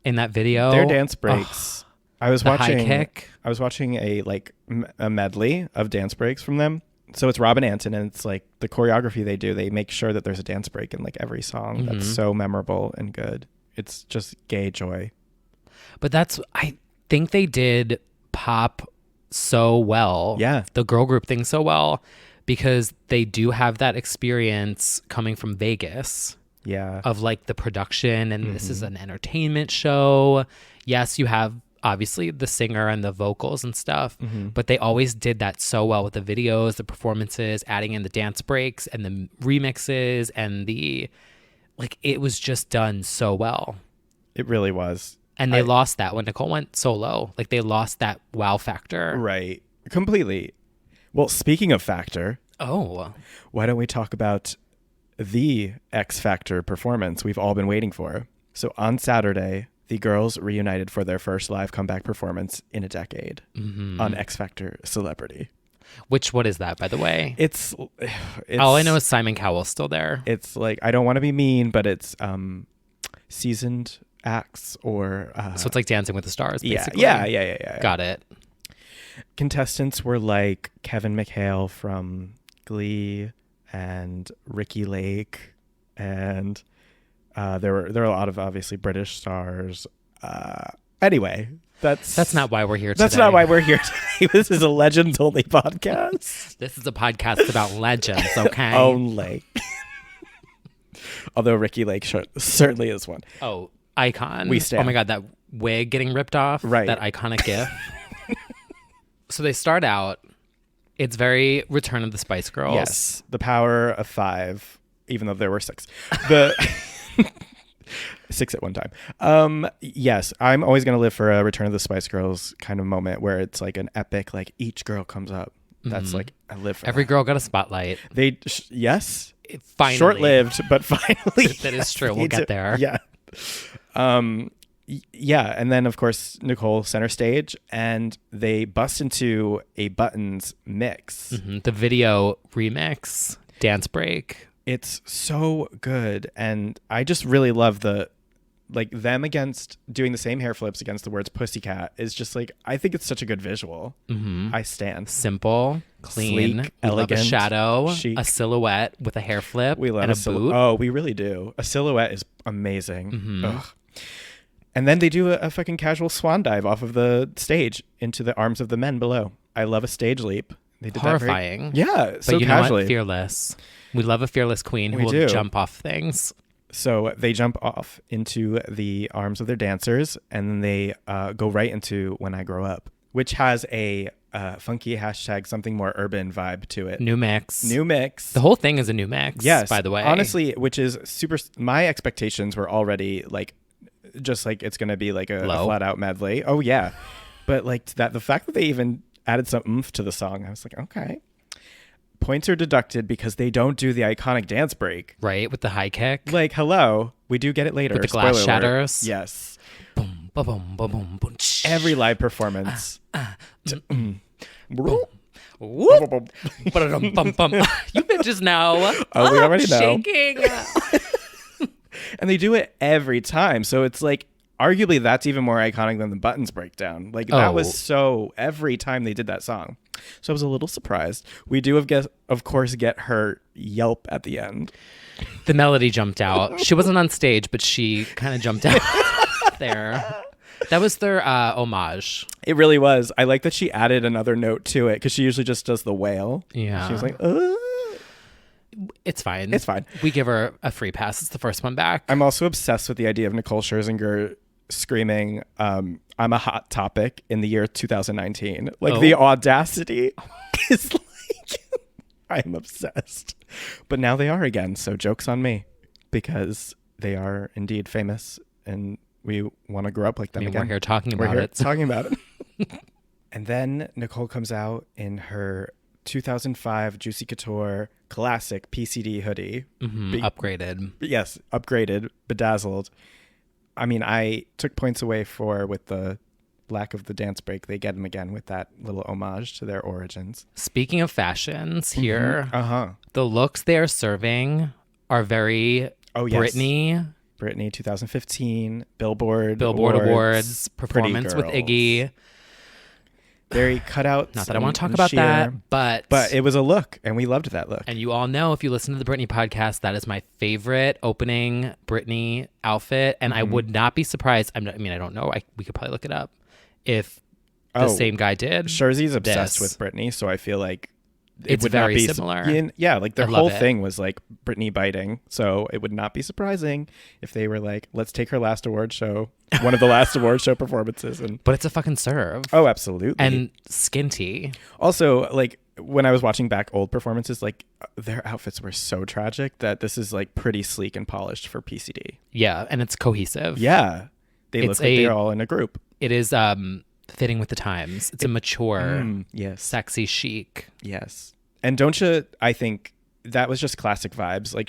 in that video. Their dance breaks. I was watching high kick. I was watching a medley of dance breaks from them. So it's Robin Anton, and it's like the choreography they do. They make sure that there's a dance break in like every song. That's so memorable and good. It's just gay joy. But I think they did pop so well. Yeah. The girl group thing so well, because they do have that experience coming from Vegas. Yeah. Of like the production, and this is an entertainment show. Yes, you have obviously the singer and the vocals and stuff, but they always did that so well with the videos, the performances, adding in the dance breaks and the remixes, and it was just done so well. It really was. And they lost that when Nicole went solo. Like, they lost that wow factor. Right. Completely. Well, speaking of factor, why don't we talk about the X Factor performance we've all been waiting for? So on Saturday, the girls reunited for their first live comeback performance in a decade on X Factor Celebrity. What is that, by the way? It's all I know is Simon Cowell's still there. It's like, I don't want to be mean, but it's seasoned acts or... so it's like Dancing with the Stars, basically. Yeah. Got it. Contestants were like Kevin McHale from Glee and Ricky Lake, and there were a lot of obviously British stars. Anyway, that's not why we're here today. That's not why we're here today. This is a Legends Only podcast. This is a podcast about legends, okay? Only. Although Ricky Lake certainly is one. Oh, icon. We stand. Oh my God, that wig getting ripped off. Right. That iconic gif. So they start out, it's very Return of the Spice Girls. Yes. The power of 5, even though there were 6. The 6 at one time. Yes, I'm always going to live for a Return of the Spice Girls kind of moment where it's like an epic, like each girl comes up. That's like, I live for Every that. girl got a spotlight. Yes. Finally. Short-lived, but finally. That is true. We'll get there. Yeah. Yeah, and then of course Nicole center stage, and they bust into a Buttons mix. The video remix, dance break. It's so good, and I just really love like them against doing the same hair flips against the words pussycat is just like, I think it's such a good visual. I stand. Simple, clean, Sleek, we love elegant, a shadow, chic. a silhouette with a hair flip, We love and a boot. Oh, we really do. A silhouette is amazing. Ugh. And then they do a fucking casual swan dive off of the stage into the arms of the men below. I love a stage leap. They did Horrifying. That yeah, But so you know casually. what? Fearless. We love a fearless queen who We will do. jump off things. So they jump off into the arms of their dancers, and then they go right into When I Grow Up, which has a funky hashtag something more urban vibe to it. New mix. New mix. The whole thing is a new mix, Yes. by the way. Honestly, which is super. My expectations were already like, just like it's going to be like a flat out medley. Oh, yeah. But like the fact that they even added some oomph to the song, I was like, okay. Points are deducted because they don't do the iconic dance break. Right, with the high kick. Like, hello, we do get it later. With the glass Spoiler alert. shatters. Yes. Boom, boom, boom, boom, boom, boom. Every live performance. Whoop. Ba-da-dum, bum, bum. You bitches know. Oh, we already know. Shaking. And they do it every time. So it's like, arguably, that's even more iconic than the Buttons breakdown. Like, that was so every time they did that song. So I was a little surprised. We do, of course, get her yelp at the end. The melody jumped out. She wasn't on stage, but she kind of jumped out there. That was their homage. It really was. I like that she added another note to it because she usually just does the wail. Yeah. She was like, It's fine. It's fine. We give her a free pass. It's the first one back. I'm also obsessed with the idea of Nicole Scherzinger screaming, I'm a hot topic in the year 2019. Like, the audacity is like, I'm obsessed. But now they are again, so joke's on me, because they are indeed famous and we want to grow up like them again. We're here talking We're about here it. talking about it. And then Nicole comes out in her 2005 Juicy Couture classic PCD hoodie. Upgraded. Yes, upgraded, bedazzled. I mean, I took points away with the lack of the dance break. They get them again with that little homage to their origins. Speaking of fashions here, The looks they are serving are very Britney. Britney 2015, Billboard Awards, performance with Girls. Iggy. Very cutouts. Not that I want to talk about that, but it was a look, and we loved that look. And you all know, if you listen to the Britney podcast, that is my favorite opening Britney outfit. And I would not be surprised. I don't know. We could probably look it up if the same guy did. Scherzy's obsessed with Britney, so I feel like it's would very not be similar. Yeah, like their I love whole it. thing was like Britney biting. So it would not be surprising if they were like, let's take her last award show, one of the last award show performances. But it's a fucking serve. Oh, absolutely. And skinty. Also, like, when I was watching back old performances, like, their outfits were so tragic that this is like pretty sleek and polished for PCD. Yeah, and it's cohesive. Yeah. They look like they're all in a group. It is fitting with the times. It's a mature, yes, sexy chic. Yes. And don't you, I think that was just classic vibes. Like,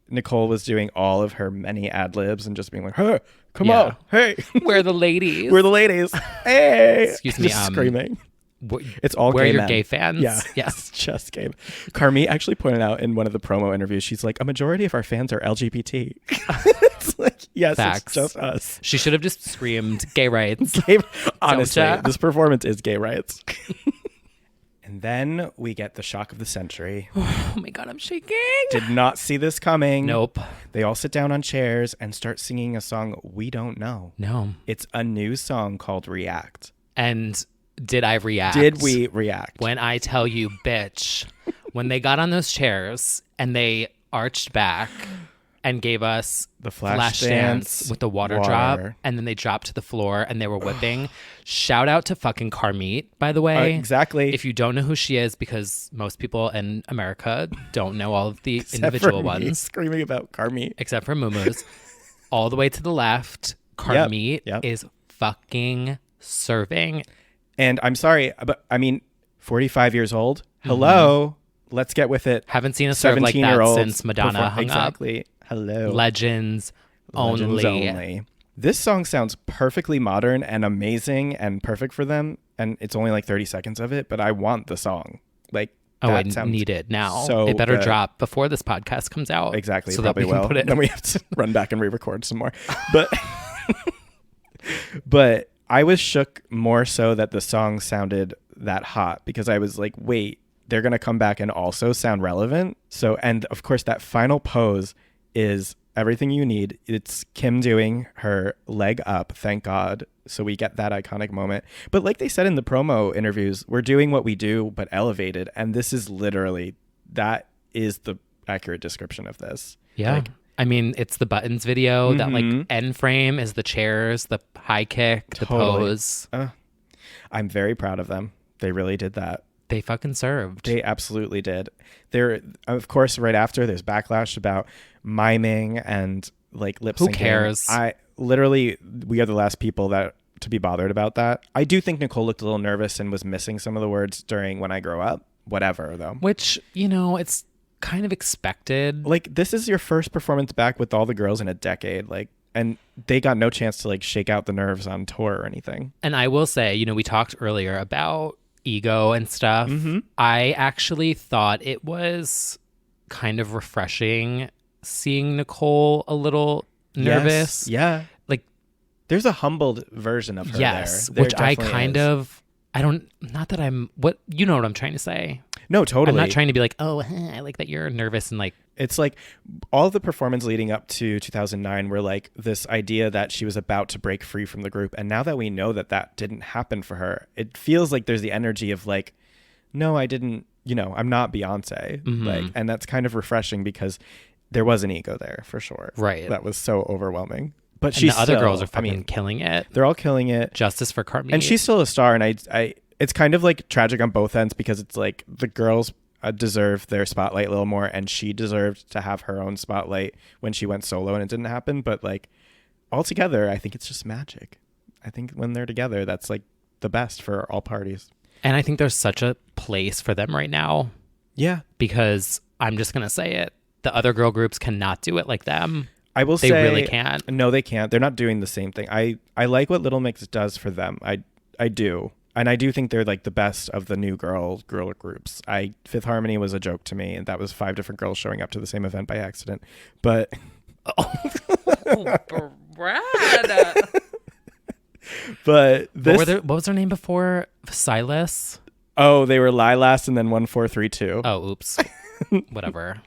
Nicole was doing all of her many ad-libs and just being like, hey, come on, hey. We're the ladies. We're the ladies. Hey. Excuse me. Just screaming. It's all where gay are your men. gay fans? Yeah. Yes. It's just gay. Carmit actually pointed out in one of the promo interviews, she's like, a majority of our fans are LGBT. It's like, yes, Facts. It's just us. She should have just screamed gay rights. Honestly, ya? this performance is gay rights. And then we get the shock of the century. Oh my God, I'm shaking. Did not see this coming. Nope. They all sit down on chairs and start singing a song we don't know. No. It's a new song called React. And did I react? Did we react? When I tell you, bitch, when they got on those chairs and they arched back and gave us the flash dance with the water drop, and then they dropped to the floor and they were whipping. Shout out to fucking Carmit, by the way. Exactly. If you don't know who she is, because most people in America don't know all of the Except individual for me ones. Screaming about Carmit. Except for Mumu's. All the way to the left, Carmit Yep. is fucking serving. And I'm sorry, but I mean, 45 years old. Hello. Let's get with it. Haven't seen a serve like that since Madonna hung exactly. up. Hello. Legends only. This song sounds perfectly modern and amazing and perfect for them. And it's only like 30 seconds of it, but I want the song. Like, I need it now. So it better good. drop before this podcast comes out. Exactly. So Probably that we can will. put it. Then we have to run back and re-record some more. But But I was shook more so that the song sounded that hot, because I was like, wait, they're going to come back and also sound relevant. So, and of course that final pose is everything you need. It's Kim doing her leg up, thank God. So we get that iconic moment. But like they said in the promo interviews, we're doing what we do, but elevated. And this is literally, that is the accurate description of this. Yeah. Like, I mean, it's the buttons video. That like end frame is the chairs, the high kick, the pose. I'm very proud of them. They really did that. They fucking served. They absolutely did. There, of course, right after, there's backlash about miming and like lip syncing. Who cares? We are the last people that to be bothered about that. I do think Nicole looked a little nervous and was missing some of the words during When I Grow Up. Whatever, though. Which, you know, it's kind of expected. Like, this is your first performance back with all the girls in a decade. Like, and they got no chance to like shake out the nerves on tour or anything. And I will say, you know, we talked earlier about ego and stuff. I actually thought it was kind of refreshing seeing Nicole a little nervous. Yes, yeah. Like, there's a humbled version of her yes, there. which I kind of, I don't, not that I'm, what, you know what I'm trying to say. No, totally. I'm not trying to be like, oh, I like that you're nervous and like. It's like all the performance leading up to 2009 were like this idea that she was about to break free from the group. And now that we know that that didn't happen for her, it feels like there's the energy of like, no, I didn't, you know, I'm not Beyonce. Like, and that's kind of refreshing because there was an ego there for sure. Right. That was so overwhelming. But And the other girls are fucking killing it. They're all killing it. Justice for Carmit. And she's still a star. And I it's kind of like tragic on both ends, because it's like the girls deserve their spotlight a little more, and she deserved to have her own spotlight when she went solo and it didn't happen. But like all together, I think it's just magic. I think when they're together, that's like the best for all parties. And I think there's such a place for them right now. Yeah. Because I'm just going to say it. The other girl groups cannot do it like them. I will say they really can't. No, they can't. They're not doing the same thing. I like what Little Mix does for them. I do. And I do think they're like the best of the new girl groups. Fifth Harmony was a joke to me, and that was 5 different girls showing up to the same event by accident. But Brad. But this, what was her name before? Silas? Oh, they were Lilas and then 1432. Oh, oops. Whatever.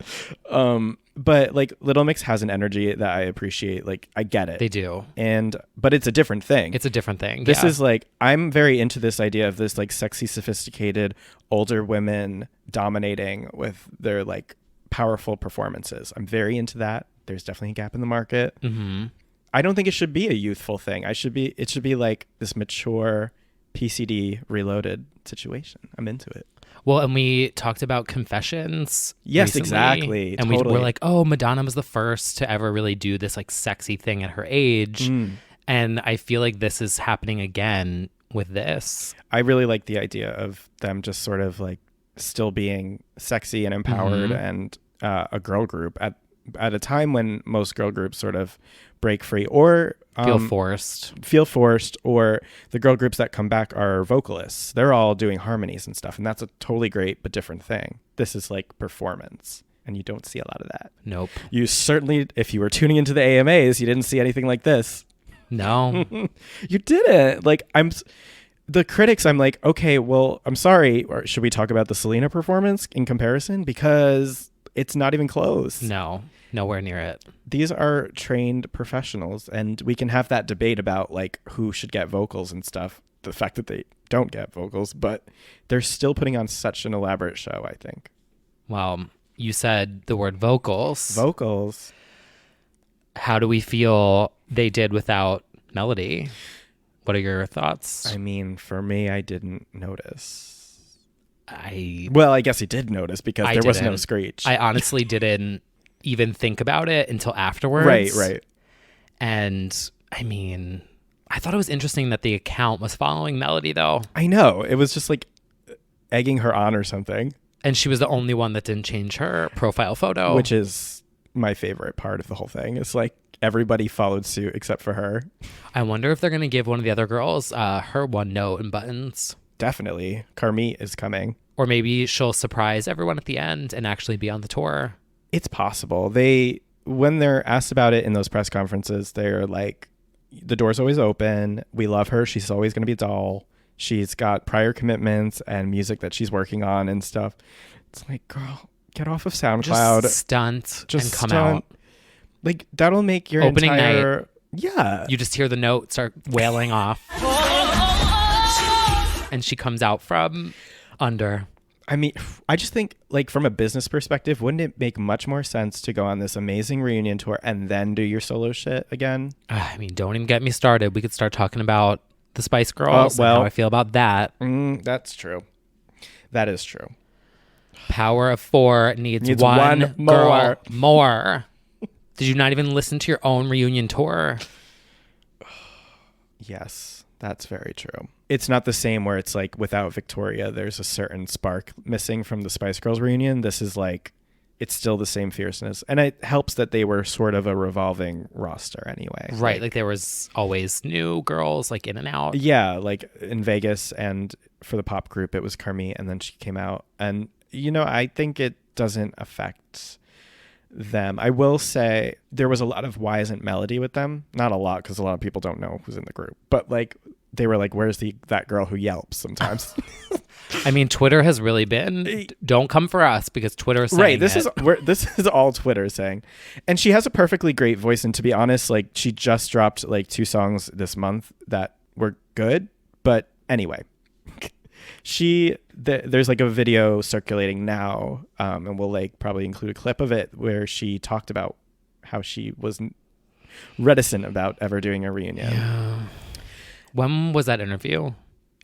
But like Little Mix has an energy that I appreciate. Like, I get it. They do. But it's a different thing. It's a different thing. This is like, I'm very into this idea of this like sexy, sophisticated older women dominating with their like powerful performances. I'm very into that. There's definitely a gap in the market. I don't think it should be a youthful thing. It should be like this mature PCD reloaded situation. I'm into it. Well, and we talked about Confessions. Yes, recently, exactly. And totally. we were like, oh, Madonna was the first to ever really do this like sexy thing at her age. And I feel like this is happening again with this. I really like the idea of them just sort of like still being sexy and empowered and a girl group at a time when most girl groups sort of break free or Feel forced, or the girl groups that come back are vocalists. They're all doing harmonies and stuff, and that's a totally great but different thing. This is like performance, and you don't see a lot of that. Nope. You certainly, if you were tuning into the AMAs, you didn't see anything like this. No. You didn't. Like, the critics, I'm like, okay, well, I'm sorry. Or should we talk about the Selena performance in comparison? Because it's not even close. No, nowhere near it. These are trained professionals, and we can have that debate about like who should get vocals and stuff. The fact that they don't get vocals, but they're still putting on such an elaborate show, I think. Well, you said the word vocals. Vocals. How do we feel they did without Melody? What are your thoughts? I mean, for me, I didn't notice. I guess I did notice because there was no screech. I honestly didn't even think about it until afterwards. Right. And I mean, I thought it was interesting that the account was following Melody, though. I know. It was just like egging her on or something. And she was the only one that didn't change her profile photo. Which is my favorite part of the whole thing. It's like everybody followed suit except for her. I wonder if they're going to give one of the other girls her one note and buttons. Definitely. Carmit is coming. Or maybe she'll surprise everyone at the end and actually be on the tour. It's possible. When they're asked about it in those press conferences, they're like, the door's always open. We love her. She's always going to be a doll. She's got prior commitments and music that she's working on and stuff. It's like, girl, get off of SoundCloud. Just stunt Just and come stunt. out. Like, that'll make your Opening entire... night. Yeah. You just hear the note start wailing off. And she comes out from under. I mean, I just think, like, from a business perspective, wouldn't it make much more sense to go on this amazing reunion tour and then do your solo shit again? I mean, don't even get me started. We could start talking about the Spice Girls and how I feel about that. That's true. That is true. Power of Four needs one girl more. Did you not even listen to your own reunion tour? Yes, that's very true. It's not the same where it's like without Victoria, there's a certain spark missing from the Spice Girls reunion. This is like, it's still the same fierceness. And it helps that they were sort of a revolving roster anyway. Right. Like there was always new girls like in and out. Yeah. Like in Vegas and for the pop group, it was Carmit and then she came out. And, you know, I think it doesn't affect them. I will say there was a lot of why isn't Melody with them? Not a lot because a lot of people don't know who's in the group. But like they were like, where's that girl who yelps sometimes? I mean, Twitter has really been don't come for us because Twitter is saying right. This is all Twitter saying. And she has a perfectly great voice. And to be honest, like she just dropped like 2 songs this month that were good. But anyway, there's like a video circulating now, and we'll like probably include a clip of it where she talked about how she was reticent about ever doing a reunion. Yeah. When was that interview?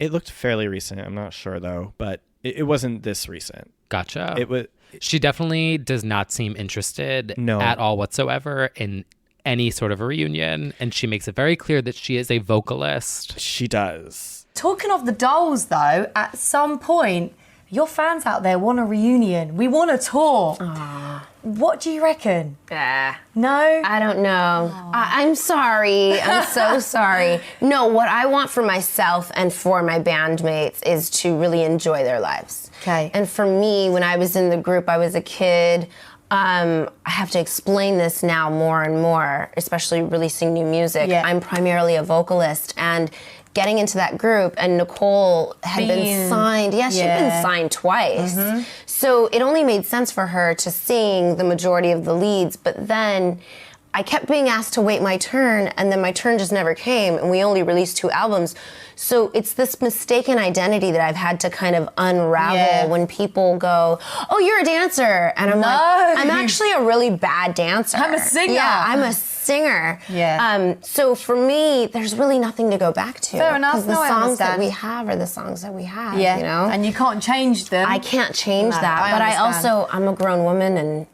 It looked fairly recent. I'm not sure though, but it wasn't this recent. Gotcha. It was. She definitely does not seem interested at all whatsoever in any sort of a reunion, and she makes it very clear that she is a vocalist. She does. Talking of the dolls, though, at some point, your fans out there want a reunion. We want a tour. Aww. What do you reckon? No? I don't know. I'm sorry. I'm so sorry. No, what I want for myself and for my bandmates is to really enjoy their lives. Okay. And for me, when I was in the group, I was a kid. I have to explain this now more and more, especially releasing new music. Yeah. I'm primarily a vocalist, and getting into that group, and Nicole had been signed. Yeah, she'd been signed twice. Mm-hmm. So it only made sense for her to sing the majority of the leads, but then I kept being asked to wait my turn, and then my turn just never came, and we only released 2 albums. So it's this mistaken identity that I've had to kind of unravel when people go, oh, you're a dancer. And I'm like, I'm actually a really bad dancer. I'm a singer. Yeah, I'm a singer. Yeah. So for me, there's really nothing to go back to. Fair enough. Because the songs that we have are the songs that we have, Yeah. you know? And you can't change them. I can't change that. But I'm a grown woman, and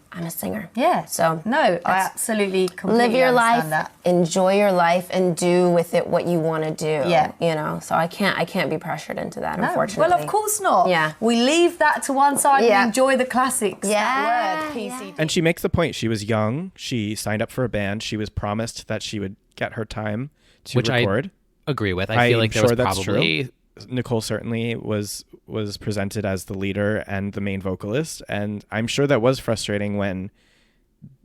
I'm a singer. Yeah. So no, I absolutely completely live your life, understand that. enjoy your life, and do with it what you want to do. Yeah. You know, so I can't be pressured into that, unfortunately. Well, of course not. Yeah. We leave that to one side Yeah. and enjoy the classics. Yeah. That word, PCD. And she makes the point. She was young. She signed up for a band. She was promised that she would get her time to record. I agree with. I feel like there was probably... True. Nicole certainly was presented as the leader and the main vocalist, and I'm sure that was frustrating when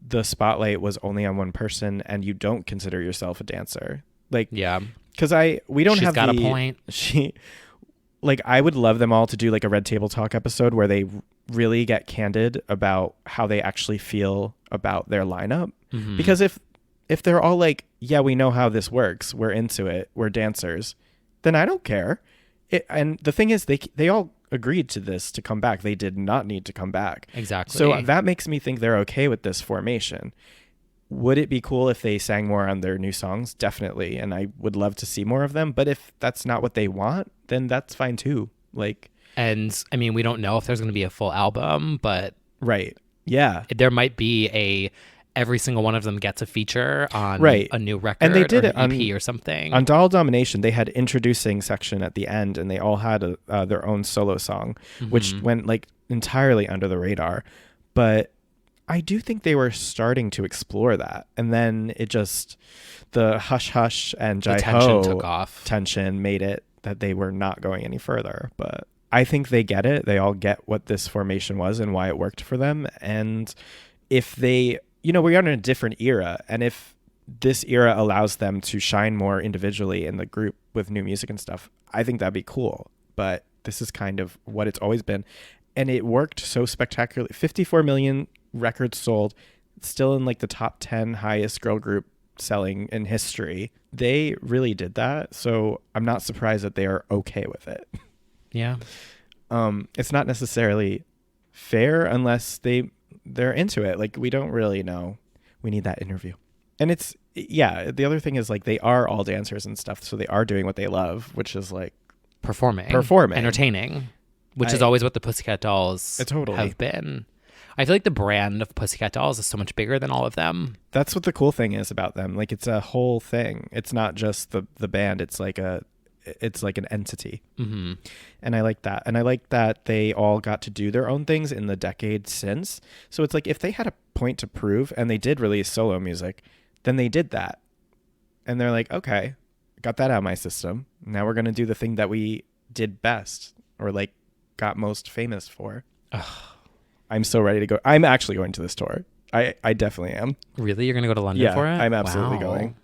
the spotlight was only on one person and you don't consider yourself a dancer. Like, yeah, because we don't She's have got a point. I would love them all to do like a Red Table Talk episode where they really get candid about how they actually feel about their lineup. Mm-hmm. Because if they're all like, yeah, we know how this works, we're into it, we're dancers, then I don't care. And the thing is, they all agreed to this to come back. They did not need to come back. Exactly. So that makes me think they're okay with this formation. Would it be cool if they sang more on their new songs? Definitely. And I would love to see more of them. But if that's not what they want, then that's fine too. And I mean, we don't know if there's going to be a full album, but right. Yeah. There might be every single one of them gets a feature on a new record, and they did or it an EP or something. On Doll Domination, they had introducing section at the end, and they all had their own solo song, which went like entirely under the radar. But I do think they were starting to explore that, and then it just the hush hush and Jai Ho took off. Tension made it that they were not going any further. But I think they get it. They all get what this formation was and why it worked for them. And if they, we're in a different era, and if this era allows them to shine more individually in the group with new music and stuff, I think that'd be cool. But this is kind of what it's always been. And it worked so spectacularly. 54 million records sold, still in like the top 10 highest girl group selling in history. They really did that. So I'm not surprised that they are okay with it. Yeah. It's not necessarily fair unless they're into it. Like, we don't really know. We need that interview. And it's, yeah, the other thing is like they are all dancers and stuff. So they are doing what they love, which is like performing, entertaining, which is always what the Pussycat Dolls have been. I feel like the brand of Pussycat Dolls is so much bigger than all of them. That's what the cool thing is about them. Like, it's a whole thing. It's not just the band. It's like an entity. Mm-hmm. And I like that. And I like that they all got to do their own things in the decade since. So it's like if they had a point to prove and they did release solo music, then they did that. And they're like, okay, got that out of my system. Now we're going to do the thing that we did best or like got most famous for. Ugh. I'm so ready to go. I'm actually going to this tour. I definitely am. Really? You're going to go to London for it? I'm absolutely going.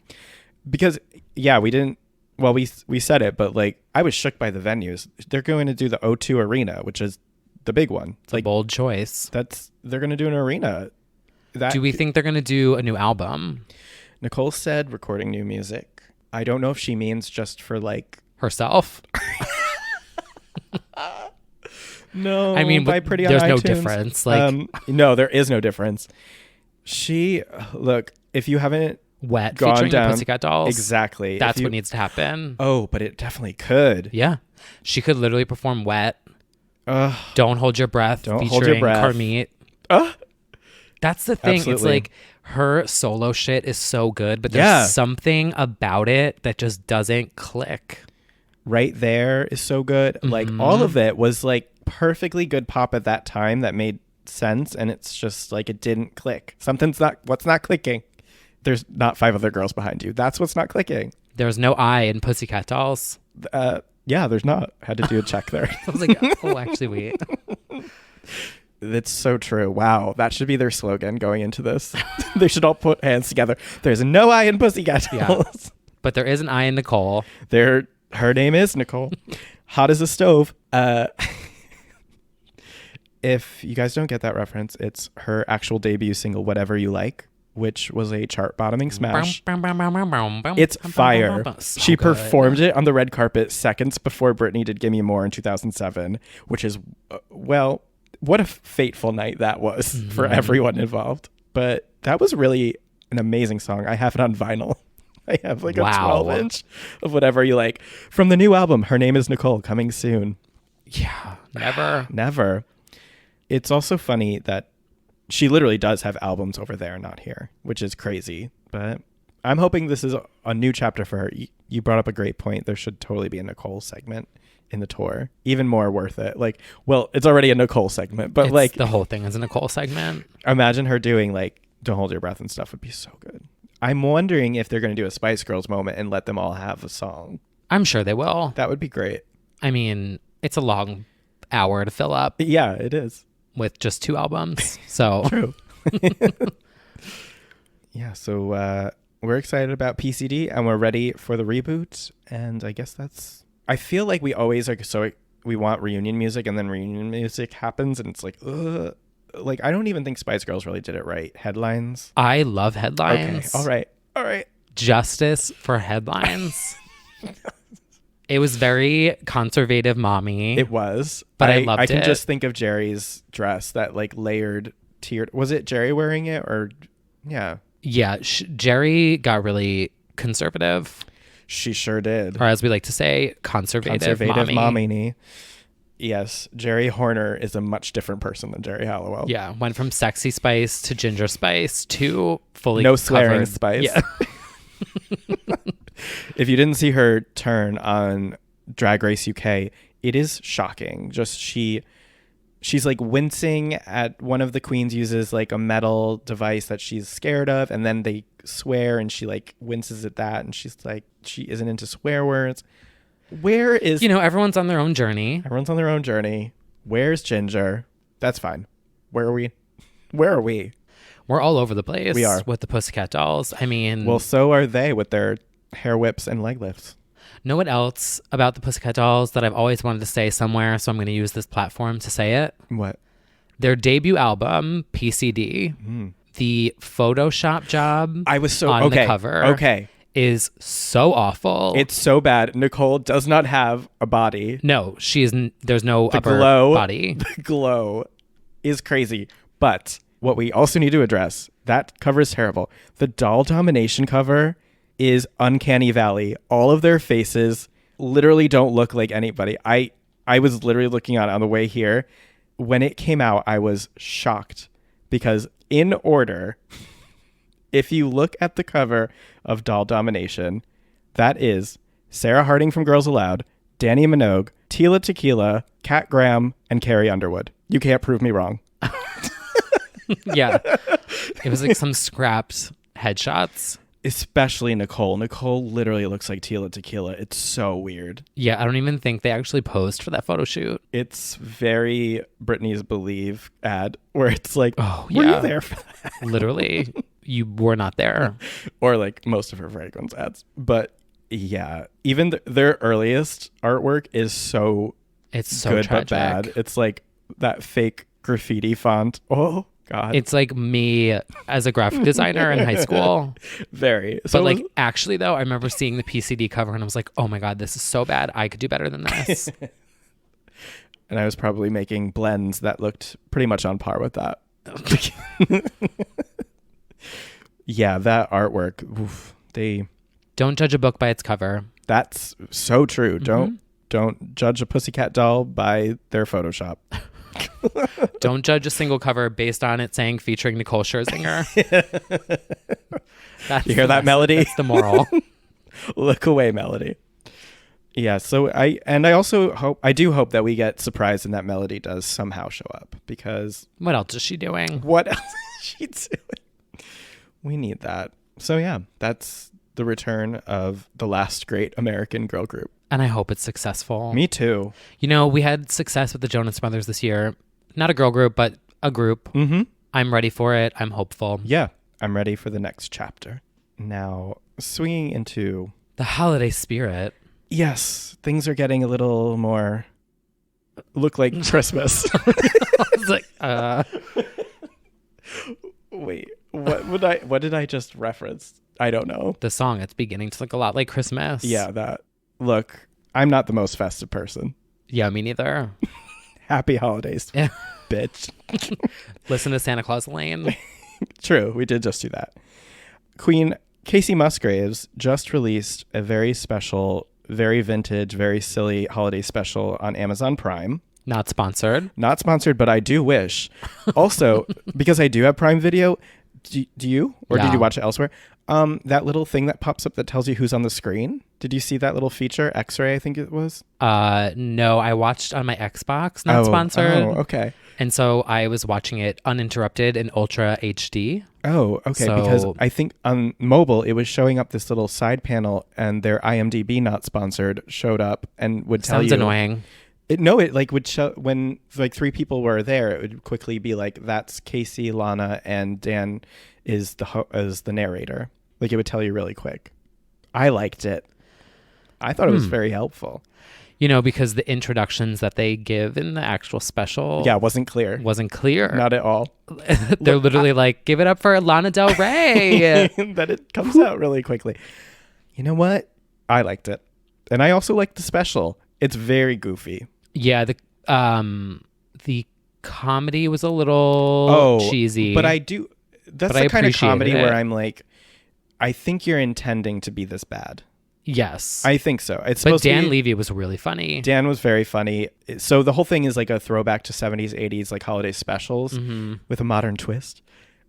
Because, yeah, we didn't, well, we said it, but like I was shook by the venues. They're going to do the O2 Arena, which is the big one. It's like a bold choice. They're going to do an arena. Do we think they're going to do a new album? Nicole said recording new music. I don't know if she means just for like herself. No, I mean, by Pretty there's on no iTunes. difference. Like, no, there is no difference. Look, if you haven't Wet gone featuring down, the Pussycat Dolls, exactly. That's what needs to happen. Oh, but it definitely could. Yeah, she could literally perform Wet. Don't Hold Your Breath. Don't featuring Hold Your Breath. Carmit. That's the thing. Absolutely. It's like her solo shit is so good, but there's something about it that just doesn't click. Right There is so good. Mm-hmm. Like all of it was like perfectly good pop at that time that made sense, and it's just like it didn't click. What's not clicking? There's not 5 other girls behind you. That's what's not clicking. There's no I in Pussycat Dolls. Yeah, there's not. Had to do a check there. I was like, oh, actually, wait. That's so true. Wow, that should be their slogan going into this. They should all put hands together. There's no I in Pussycat Dolls. Yeah. But there is an I in Nicole. Her name is Nicole. Hot as a stove. If you guys don't get that reference, it's her actual debut single, Whatever You Like, which was a chart-bottoming smash. It's fire. So she good. performed it on the red carpet seconds before Britney did Gimme More in 2007, which is, well, what a fateful night that was for everyone involved. But that was really an amazing song. I have it on vinyl. I have like a 12-inch of Whatever You Like from the new album. Her Name is Nicole, coming soon. Yeah, Never. It's also funny that she literally does have albums over there, not here, which is crazy. But I'm hoping this is a new chapter for her. You brought up a great point. There should totally be a Nicole segment in the tour. Even more worth it. Like, well, it's already a Nicole segment, but like the whole thing is a Nicole segment. Imagine her doing like Don't Hold Your Breath and stuff would be so good. I'm wondering if they're going to do a Spice Girls moment and let them all have a song. I'm sure they will. That would be great. I mean, it's a long hour to fill up. Yeah, it is. With just 2 albums. So true. Yeah, so we're excited about PCD and we're ready for the reboot. And I guess I feel like we always are so we want reunion music, and then reunion music happens and it's like, ugh. Like, I don't even think Spice Girls really did it right. Headlines. I love headlines. Okay. All right. Justice for headlines. It was very conservative mommy. It was. But I loved it. I can just think of Jerry's dress, that like layered tiered. Was it Jerry wearing it or? Yeah. Yeah. Jerry got really conservative. She sure did. Or as we like to say, conservative mommy. Yes. Jerry Horner is a much different person than Jerry Halliwell. Yeah. Went from sexy Spice to ginger Spice to fully no swearing covered. Spice. Yeah. If you didn't see her turn on Drag Race UK, it is shocking. Just she's like wincing at one of the queens uses like a metal device that she's scared of, and then they swear and she like winces at that, and she's like, she isn't into swear words. Where is, everyone's on their own journey. Where's Ginger? That's fine. Where are we? We're all over the place. We are. With the Pussycat Dolls. I mean, Well, so are they with their hair whips and leg lifts. know what else about the Pussycat Dolls that I've always wanted to say somewhere, so I'm going to use this platform to say it? What? Their debut album, PCD, the Photoshop job I was so on the cover Okay. is so awful. It's so bad. Nicole does not have a body. No, there's no The upper glow, body. The glow is crazy. But what we also need to address, that cover is terrible. The doll domination cover is uncanny valley. All of their faces literally don't look like anybody. I was literally looking on the way here. When it came out, I was shocked because in order, if you look at the cover of Doll Domination, that is Sarah Harding from Girls Aloud, Danny Minogue, Tila Tequila, Kat Graham, and Carrie Underwood. You can't prove me wrong. Yeah. It was like some scrapped headshots. Especially Nicole. Nicole literally looks like Tila Tequila. It's so weird. Yeah, I don't even think they actually posed for that photo shoot. It's very Britney's Believe ad where it's like, Oh, were yeah. you there for that? Literally, you were not there. Or like most of her fragrance ads. But yeah, even their earliest artwork is so It's so good tragic. but bad. It's like that fake graffiti font. Oh, God. It's like me as a graphic designer in high school. very. But like, actually, though, I remember seeing the PCD cover and I was like, oh my God, this is so bad. I could do better than this. And I was probably making blends that looked pretty much on par with that. Yeah, that artwork. Oof, Don't judge a book by its cover. that's so true. Don't judge a pussycat doll by their Photoshop. Don't judge a single cover based on it saying featuring Nicole Scherzinger. You hear that, Melody? That's the moral. Look away, Melody. Yeah, so I do hope that we get surprised and that Melody does somehow show up, because What else is she doing? what else is she doing? We need that. So yeah, that's the return of the last great American girl group. And I hope it's successful. Me too. You know, we had success with the Jonas Brothers this year. Not a girl group, but a group. Mm-hmm. I'm ready for it. I'm hopeful. Yeah, I'm ready for the next chapter. Now, swinging into... The holiday spirit. Yes, things are getting a little more... look like Christmas. I was like, Wait, what did I just reference? I don't know. the song, it's beginning to look a lot like Christmas. Yeah, that. Look, I'm not the most festive person. Yeah, me neither. Happy holidays, Yeah. bitch. Listen to Santa Claus Lane. True, we did just do that. Queen Kacey Musgraves just released a very special, very vintage, very silly holiday special on Amazon Prime. Not sponsored. Not sponsored, but I do wish. Also, because I do have Prime Video, do you? Or did Yeah. you watch it elsewhere? That little thing that pops up that tells you who's on the screen. Did you see that little feature? X-ray, I think it was. No, I watched on my Xbox, not sponsored. Oh, okay. And so I was watching it uninterrupted in Ultra HD. Oh, okay. So- Because I think on mobile, it was showing up this little side panel, and their IMDb not sponsored showed up and would tell Sounds you. annoying. It like would show when like three people were there. It would quickly be like, that's Kacey, Lana, and Dan is the narrator. Like it would tell you really quick. I liked it. I thought it was very helpful. You know, because the introductions that they give in the actual special Yeah, wasn't clear. wasn't clear. Not at all. They're literally like, give it up for Lana Del Rey. That it comes out really quickly. You know what? I liked it. And I also liked the special. It's very goofy. Yeah, the comedy was a little cheesy. But I do. That's But I the kind of appreciated comedy it. where I'm like, I think you're intending to be this bad. Yes. I think so. It's but supposed to Dan be, Levy was really funny. Dan was very funny. So the whole thing is like a throwback to 70s, 80s, like holiday specials with a modern twist.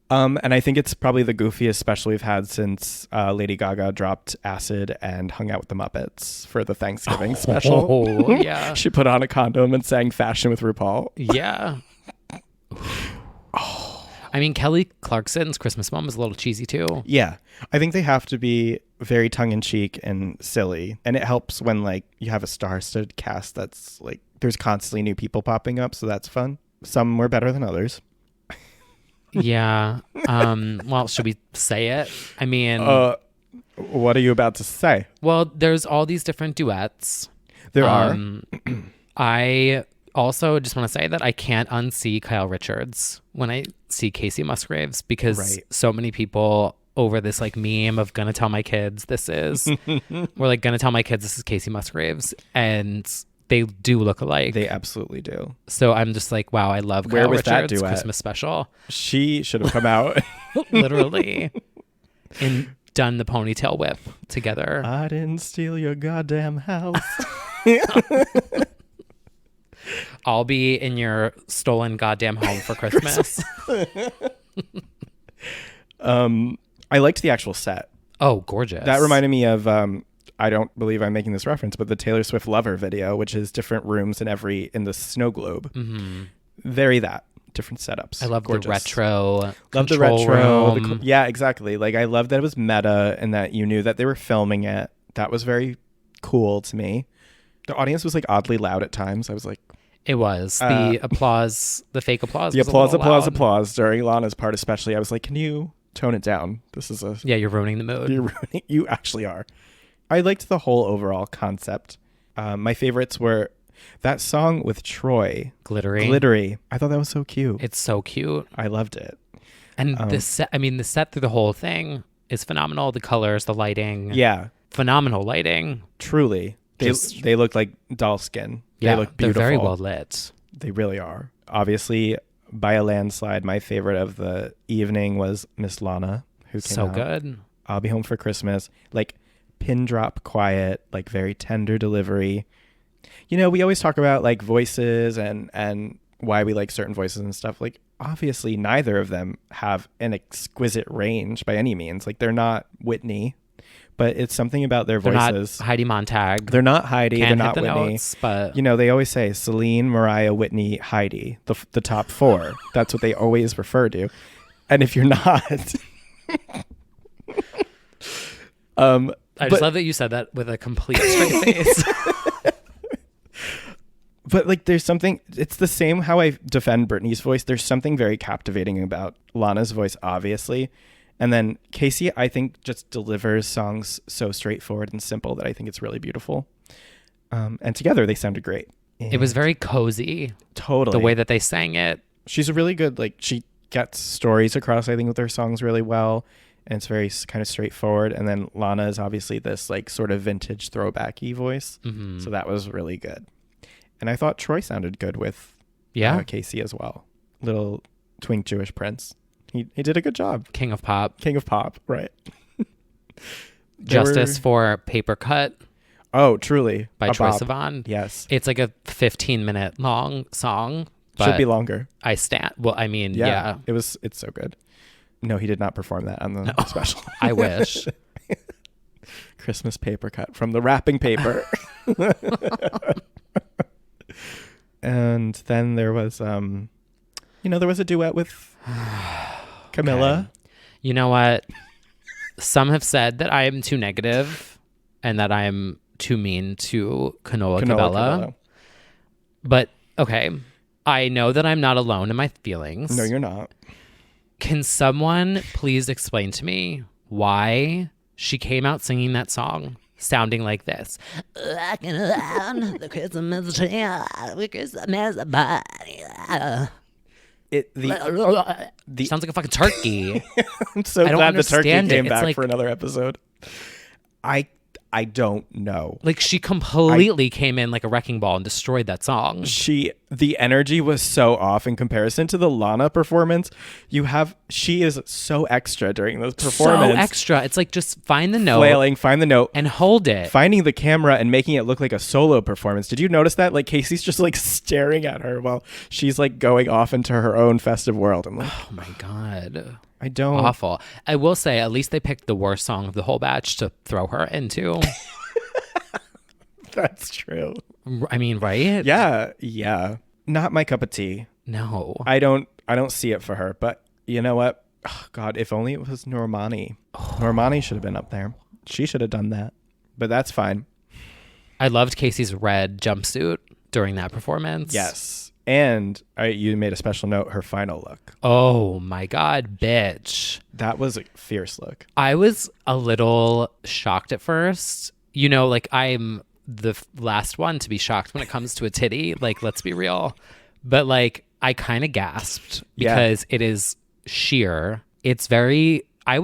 And I think it's probably the goofiest special we've had since Lady Gaga dropped acid and hung out with the Muppets for the Thanksgiving special. Oh, yeah. She put on a condom and sang Fashion with RuPaul. Yeah. I mean, Kelly Clarkson's Christmas Mom was a little cheesy too. Yeah. I think they have to be very tongue-in-cheek and silly. And it helps when like you have a star-studded cast that's like there's constantly new people popping up, so that's fun. Some were better than others. Yeah. Well, should we say it? I mean, What are you about to say? well, there's all these different duets. There are. I also just want to say that I can't unsee Kyle Richards when I see Kacey Musgraves because Right. so many people over this like meme of gonna tell my kids this is we're like gonna tell my kids this is Kacey Musgraves, and they do look alike. They absolutely do. So I'm just like, wow, I love Where Kyle was that Richards duet? Christmas special. She should have come out. Literally. And done the ponytail whip together. I didn't steal your goddamn house. I'll be in your stolen goddamn home for Christmas. I liked the actual set. Oh, gorgeous. That reminded me of I don't believe I'm making this reference, but the Taylor Swift Lover video, which is different rooms in the snow globe. Mm-hmm. Very that. Different setups. I love Gorgeous. the retro. Love the control retro. room. Yeah, exactly. Like I love that it was meta and that you knew that they were filming it. That was very cool to me. The audience was like oddly loud at times. I was like, It was. The applause, the fake applause. the was a applause, little applause, loud. applause during Lana's part, especially. I was like, can you tone it down? This is Yeah, you're ruining the mood. you're ruining, you actually are. I liked the whole overall concept. My favorites were that song with Troye, Glittery. I thought that was so cute. It's so cute. I loved it. And the set, I mean, the set through the whole thing is phenomenal. The colors, the lighting. Yeah, Phenomenal lighting. truly. They look like doll skin. Yeah, they look they're beautiful. very well lit. They really are. Obviously, by a landslide, my favorite of the evening was Miss Lana, who came So out. good. I'll Be Home for Christmas. Like pin drop quiet, like very tender delivery. You know, we always talk about like voices and why we like certain voices and stuff. Like obviously neither of them have an exquisite range by any means. Like they're not Whitney, but it's something about their They're voices. not Heidi Montag. They're not Heidi. Can't They're hit not the Whitney. notes, but You know, they always say Celine, Mariah, Whitney, Heidi, the top four. That's what they always refer to. And if you're not, I just love that you said that with a complete straight face. but like there's something, it's the same how I defend Britney's voice. There's something very captivating about Lana's voice, obviously. And then Kacey, I think, just delivers songs so straightforward and simple that I think it's really beautiful. And together they sounded great. It was very cozy. Totally. The way that they sang it. She's a really good, like, she gets stories across, I think, with her songs really well. And it's very kind of straightforward. And then Lana is obviously this, like, sort of vintage throwback-y voice. Mm-hmm. So that was really good. And I thought Troye sounded good with Kacey as well. Little twink Jewish prince. He did a good job. King of Pop. King of Pop, right. Justice for Paper Cut Oh, truly. by A Troye bop. Sivan. Yes. It's like a 15-minute long song. But Should be longer. I stand. Well, I mean, yeah. It's so good. No, he did not perform that on the special. I wish. Christmas paper cut from the wrapping paper. And then there was there was a duet with Camila. Okay. You know what? Some have said that I am too negative and that I'm too mean to Canola Cabello. But okay, I know that I'm not alone in my feelings. No, you're not. Can someone please explain to me why she came out singing that song sounding like this? Walking around the Christmas tree with Christmas party. Sounds like a fucking turkey. I'm so I don't glad the turkey understand it. came It's back like- for another episode. I don't know. Like she completely came in like a wrecking ball and destroyed that song. The energy was so off in comparison to the Lana performance. She is so extra during those performances. So extra. It's like just find the note, Flailing, find the note, and hold it. finding the camera and making it look like a solo performance. Did you notice that? Like Kacey's just like staring at her while she's like going off into her own festive world. I'm like, Oh my God. I don't. Awful. I will say, at least they picked the worst song of the whole batch to throw her into. That's true. I mean, right? Yeah. Not my cup of tea. No. I don't see it for her. But you know what? Oh, God, if only it was Normani. Normani should have been up there. She should have done that. But that's fine. I loved Casey's red jumpsuit during that performance. Yes. And you made a special note, her final look. Oh my God, bitch. That was a fierce look. I was a little shocked at first. You know, like I'm the last one to be shocked when it comes to a titty. Like, let's be real. But like, I kind of gasped because it is sheer. It's very, I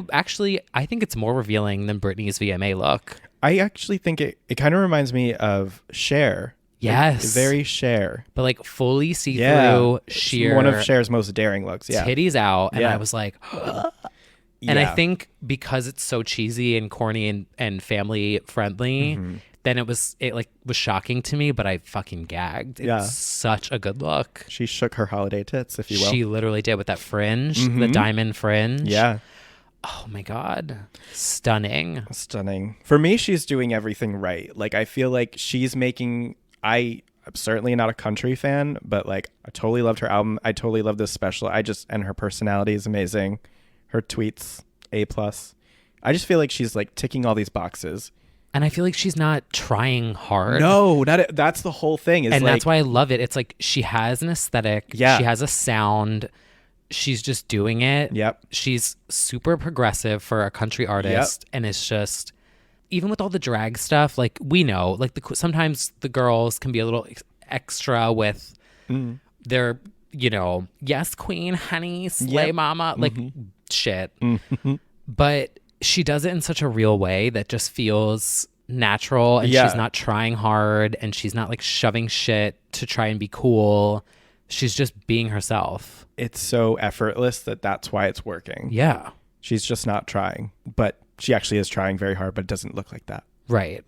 think it's more revealing than Britney's VMA look. I actually think it kind of reminds me of Cher. Yes. Like, very Cher. But like fully see-through, It's sheer. one of Cher's most daring looks. Yeah. Titties out. And Yeah. I was like, and I think because it's so cheesy and corny and family friendly, then it was shocking to me, but I fucking gagged. It's such a good look. She shook her holiday tits, if you will. She literally did with that fringe, the diamond fringe. Yeah. Oh my God. Stunning. Stunning. For me, she's doing everything right. Like, I feel like she's making, I'm certainly not a country fan, but like, I totally loved her album. I totally love this special. And her personality is amazing. Her tweets, A+. I just feel like she's like ticking all these boxes. And I feel like she's not trying hard. No, that's the whole thing. And that's why I love it. It's like she has an aesthetic. Yeah. She has a sound. She's just doing it. Yep. She's super progressive for a country artist. Yep. And it's just, even with all the drag stuff, like we know, like sometimes the girls can be a little extra with their, you know, yes, queen, honey, slay mama, like shit. But she does it in such a real way that just feels natural, and she's not trying hard, and she's not like shoving shit to try and be cool. She's just being herself. It's so effortless that's why it's working. Yeah. She's just not trying, but she actually is trying very hard, but it doesn't look like that. Right.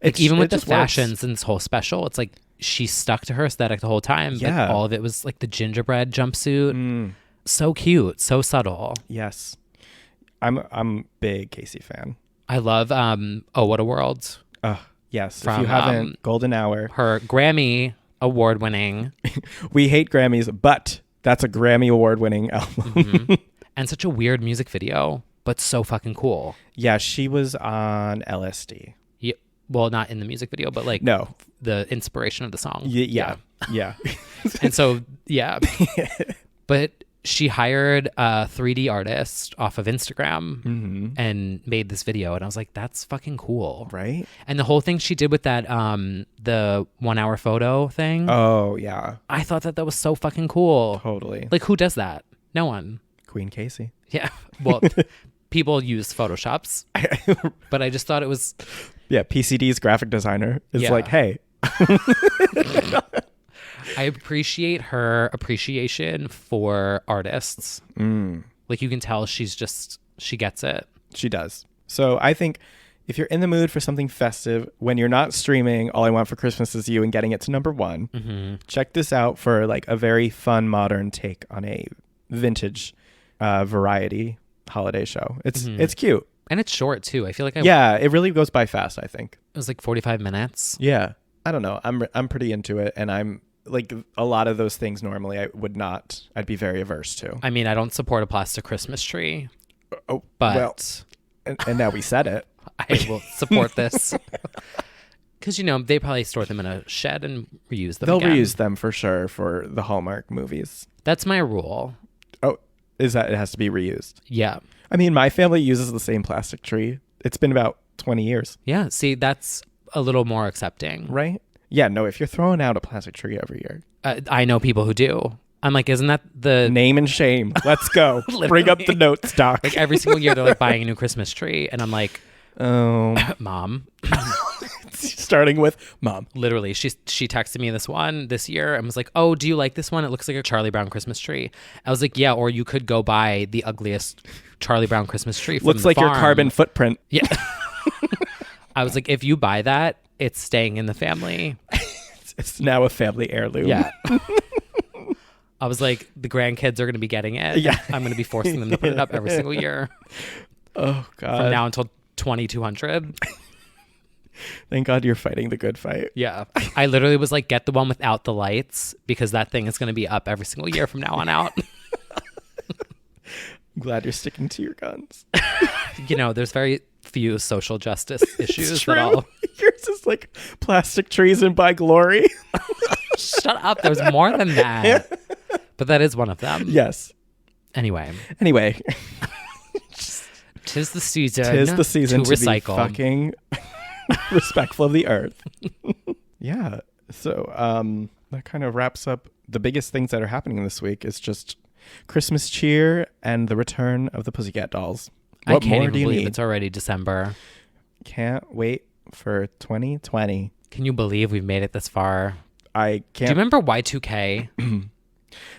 Like even with the fashions in this whole special, it's like she stuck to her aesthetic the whole time. Yeah. But all of it was like the gingerbread jumpsuit. So cute, so subtle. Yes. I'm big Kacey fan. I love Oh What a World. Yes. From, if you haven't, Golden Hour. Her Grammy award winning. We hate Grammys, but that's a Grammy award winning album. And such a weird music video, but so fucking cool. Yeah, she was on LSD. Yeah, well, not in the music video, but like the inspiration of the song. Yeah. And so, yeah. But she hired a 3D artist off of Instagram and made this video. And I was like, that's fucking cool. Right? And the whole thing she did with that, the 1 hour photo thing. Oh, yeah. I thought that was so fucking cool. Totally. Like, who does that? No one. Queen Kacey. Yeah. Well, people use Photoshops. But I just thought it was... Yeah, PCD's graphic designer is like, hey... I appreciate her appreciation for artists. Like you can tell she gets it. She does. So I think if you're in the mood for something festive, when you're not streaming All I Want for Christmas Is You and getting it to number 1, check this out for like a very fun, modern take on a vintage variety holiday show. It's cute. And it's short too. I feel like it really goes by fast, I think. It was like 45 minutes. Yeah. I don't know. I'm pretty into it, and I'm like a lot of those things normally I'd be very averse to. I mean, I don't support a plastic Christmas tree. Oh, but well, and now we said it. I will support this. Because, you know, they probably store them in a shed and reuse them. They'll again. reuse them for sure for the Hallmark movies. That's my rule. Oh, is that it has to be reused? Yeah. I mean, my family uses the same plastic tree. It's been about 20 years. Yeah. See, that's a little more accepting. Right? Yeah, no, if you're throwing out a plastic tree every year. I know people who do. I'm like, isn't that the... Name and shame. Let's go. Bring up the notes, Doc. Like every single year they're like buying a new Christmas tree. And I'm like, oh, Mom. Starting with Mom. Literally, she texted me this year and was like, oh, do you like this one? It looks like a Charlie Brown Christmas tree. I was like, yeah, or you could go buy the ugliest Charlie Brown Christmas tree from Looks the like farm. your carbon footprint. Yeah. I was like, if you buy that, it's staying in the family. It's now a family heirloom. Yeah. I was like, the grandkids are going to be getting it. Yeah. I'm going to be forcing them to put it up every single year. Oh, God. From now until 2200. Thank God you're fighting the good fight. Yeah. I literally was like, get the one without the lights because that thing is going to be up every single year from now on out. I'm glad you're sticking to your guns. You know, there's very few social justice issues true. at all. Yours is like plastic trees and by glory. Shut up. There's more than that. But that is one of them. Yes. Anyway. Tis the season. Tis the season to recycle. be fucking respectful of the earth. Yeah. So that kind of wraps up the biggest things that are happening this week. Is just Christmas cheer and the return of the Pussycat Dolls. I What can't more even do you believe need? it's already December. Can't wait for 2020. Can you believe we've made it this far? I can't. Do you remember Y2K?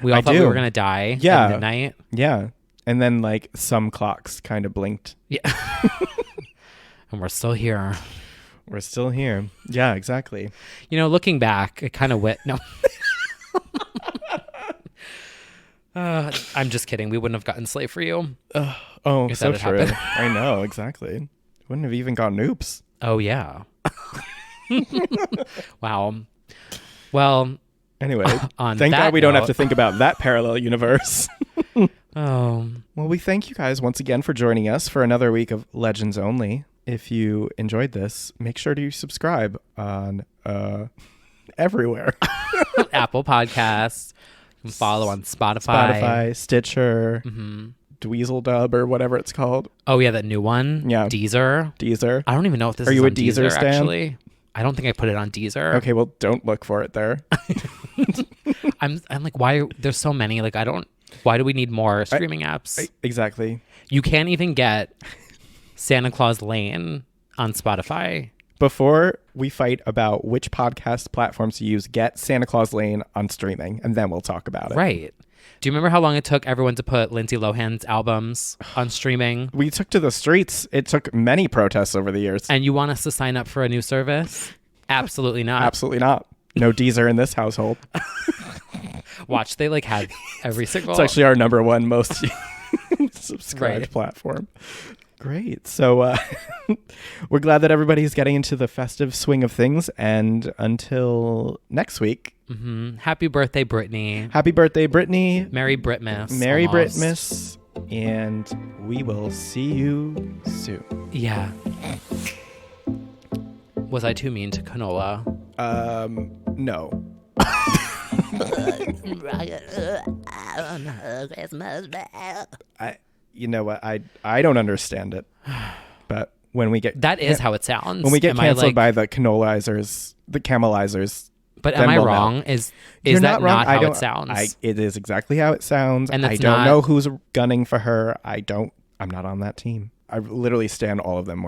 We all I thought we do. were going to die Yeah. at midnight. Yeah. And then like some clocks kind of blinked. Yeah. And we're still here. We're still here. Yeah, exactly. You know, looking back, it kind of no. I'm just kidding. We wouldn't have gotten Slave for You. Oh, If so that had true. happened. I know, exactly. Wouldn't have even gone oops. Oh, yeah. Wow. Well, Anyway, On thank that God we don't have note- to think about that parallel universe. oh, Well, we thank you guys once again for joining us for another week of Legends Only. If you enjoyed this, make sure to subscribe on everywhere. Apple Podcasts. You can follow on Spotify. Spotify, Stitcher, Dweezil or whatever it's called. Oh, yeah, that new one. Yeah. Deezer. Deezer. I don't even know if this Are is you a on Deezer stan? actually. I don't think I put it on Deezer. Okay, well, don't look for it there. I'm like, why? There's so many. Like, why do we need more streaming apps? Exactly. You can't even get Santa Claus Lane on Spotify. Before we fight about which podcast platforms to use, get Santa Claus Lane on streaming, and then we'll talk about it. Right. Do you remember how long it took everyone to put Lindsay Lohan's albums on streaming? We took to the streets. It took many protests over the years. And you want us to sign up for a new service? Absolutely not. Absolutely not. No Deezer in this household. Watch, they like had every single. It's actually our number one most subscribed Right. platform. Great. So we're glad that everybody's getting into the festive swing of things. And until next week, Happy birthday, Britney. happy birthday, Britney. Merry Britmas. Merry almost. Britmas. And we will see you soon. Yeah. Was I too mean to Canola? No. You know what? I don't understand it. But when we get That is how it sounds. when we get Am I, canceled like- by the canolizers, the camelizers. But then am I we'll know. wrong? Is You're that wrong. not I how don't- it sounds? It is exactly how it sounds. And I that's don't not- know who's gunning for her. I'm not on that team. I literally stand all of them more.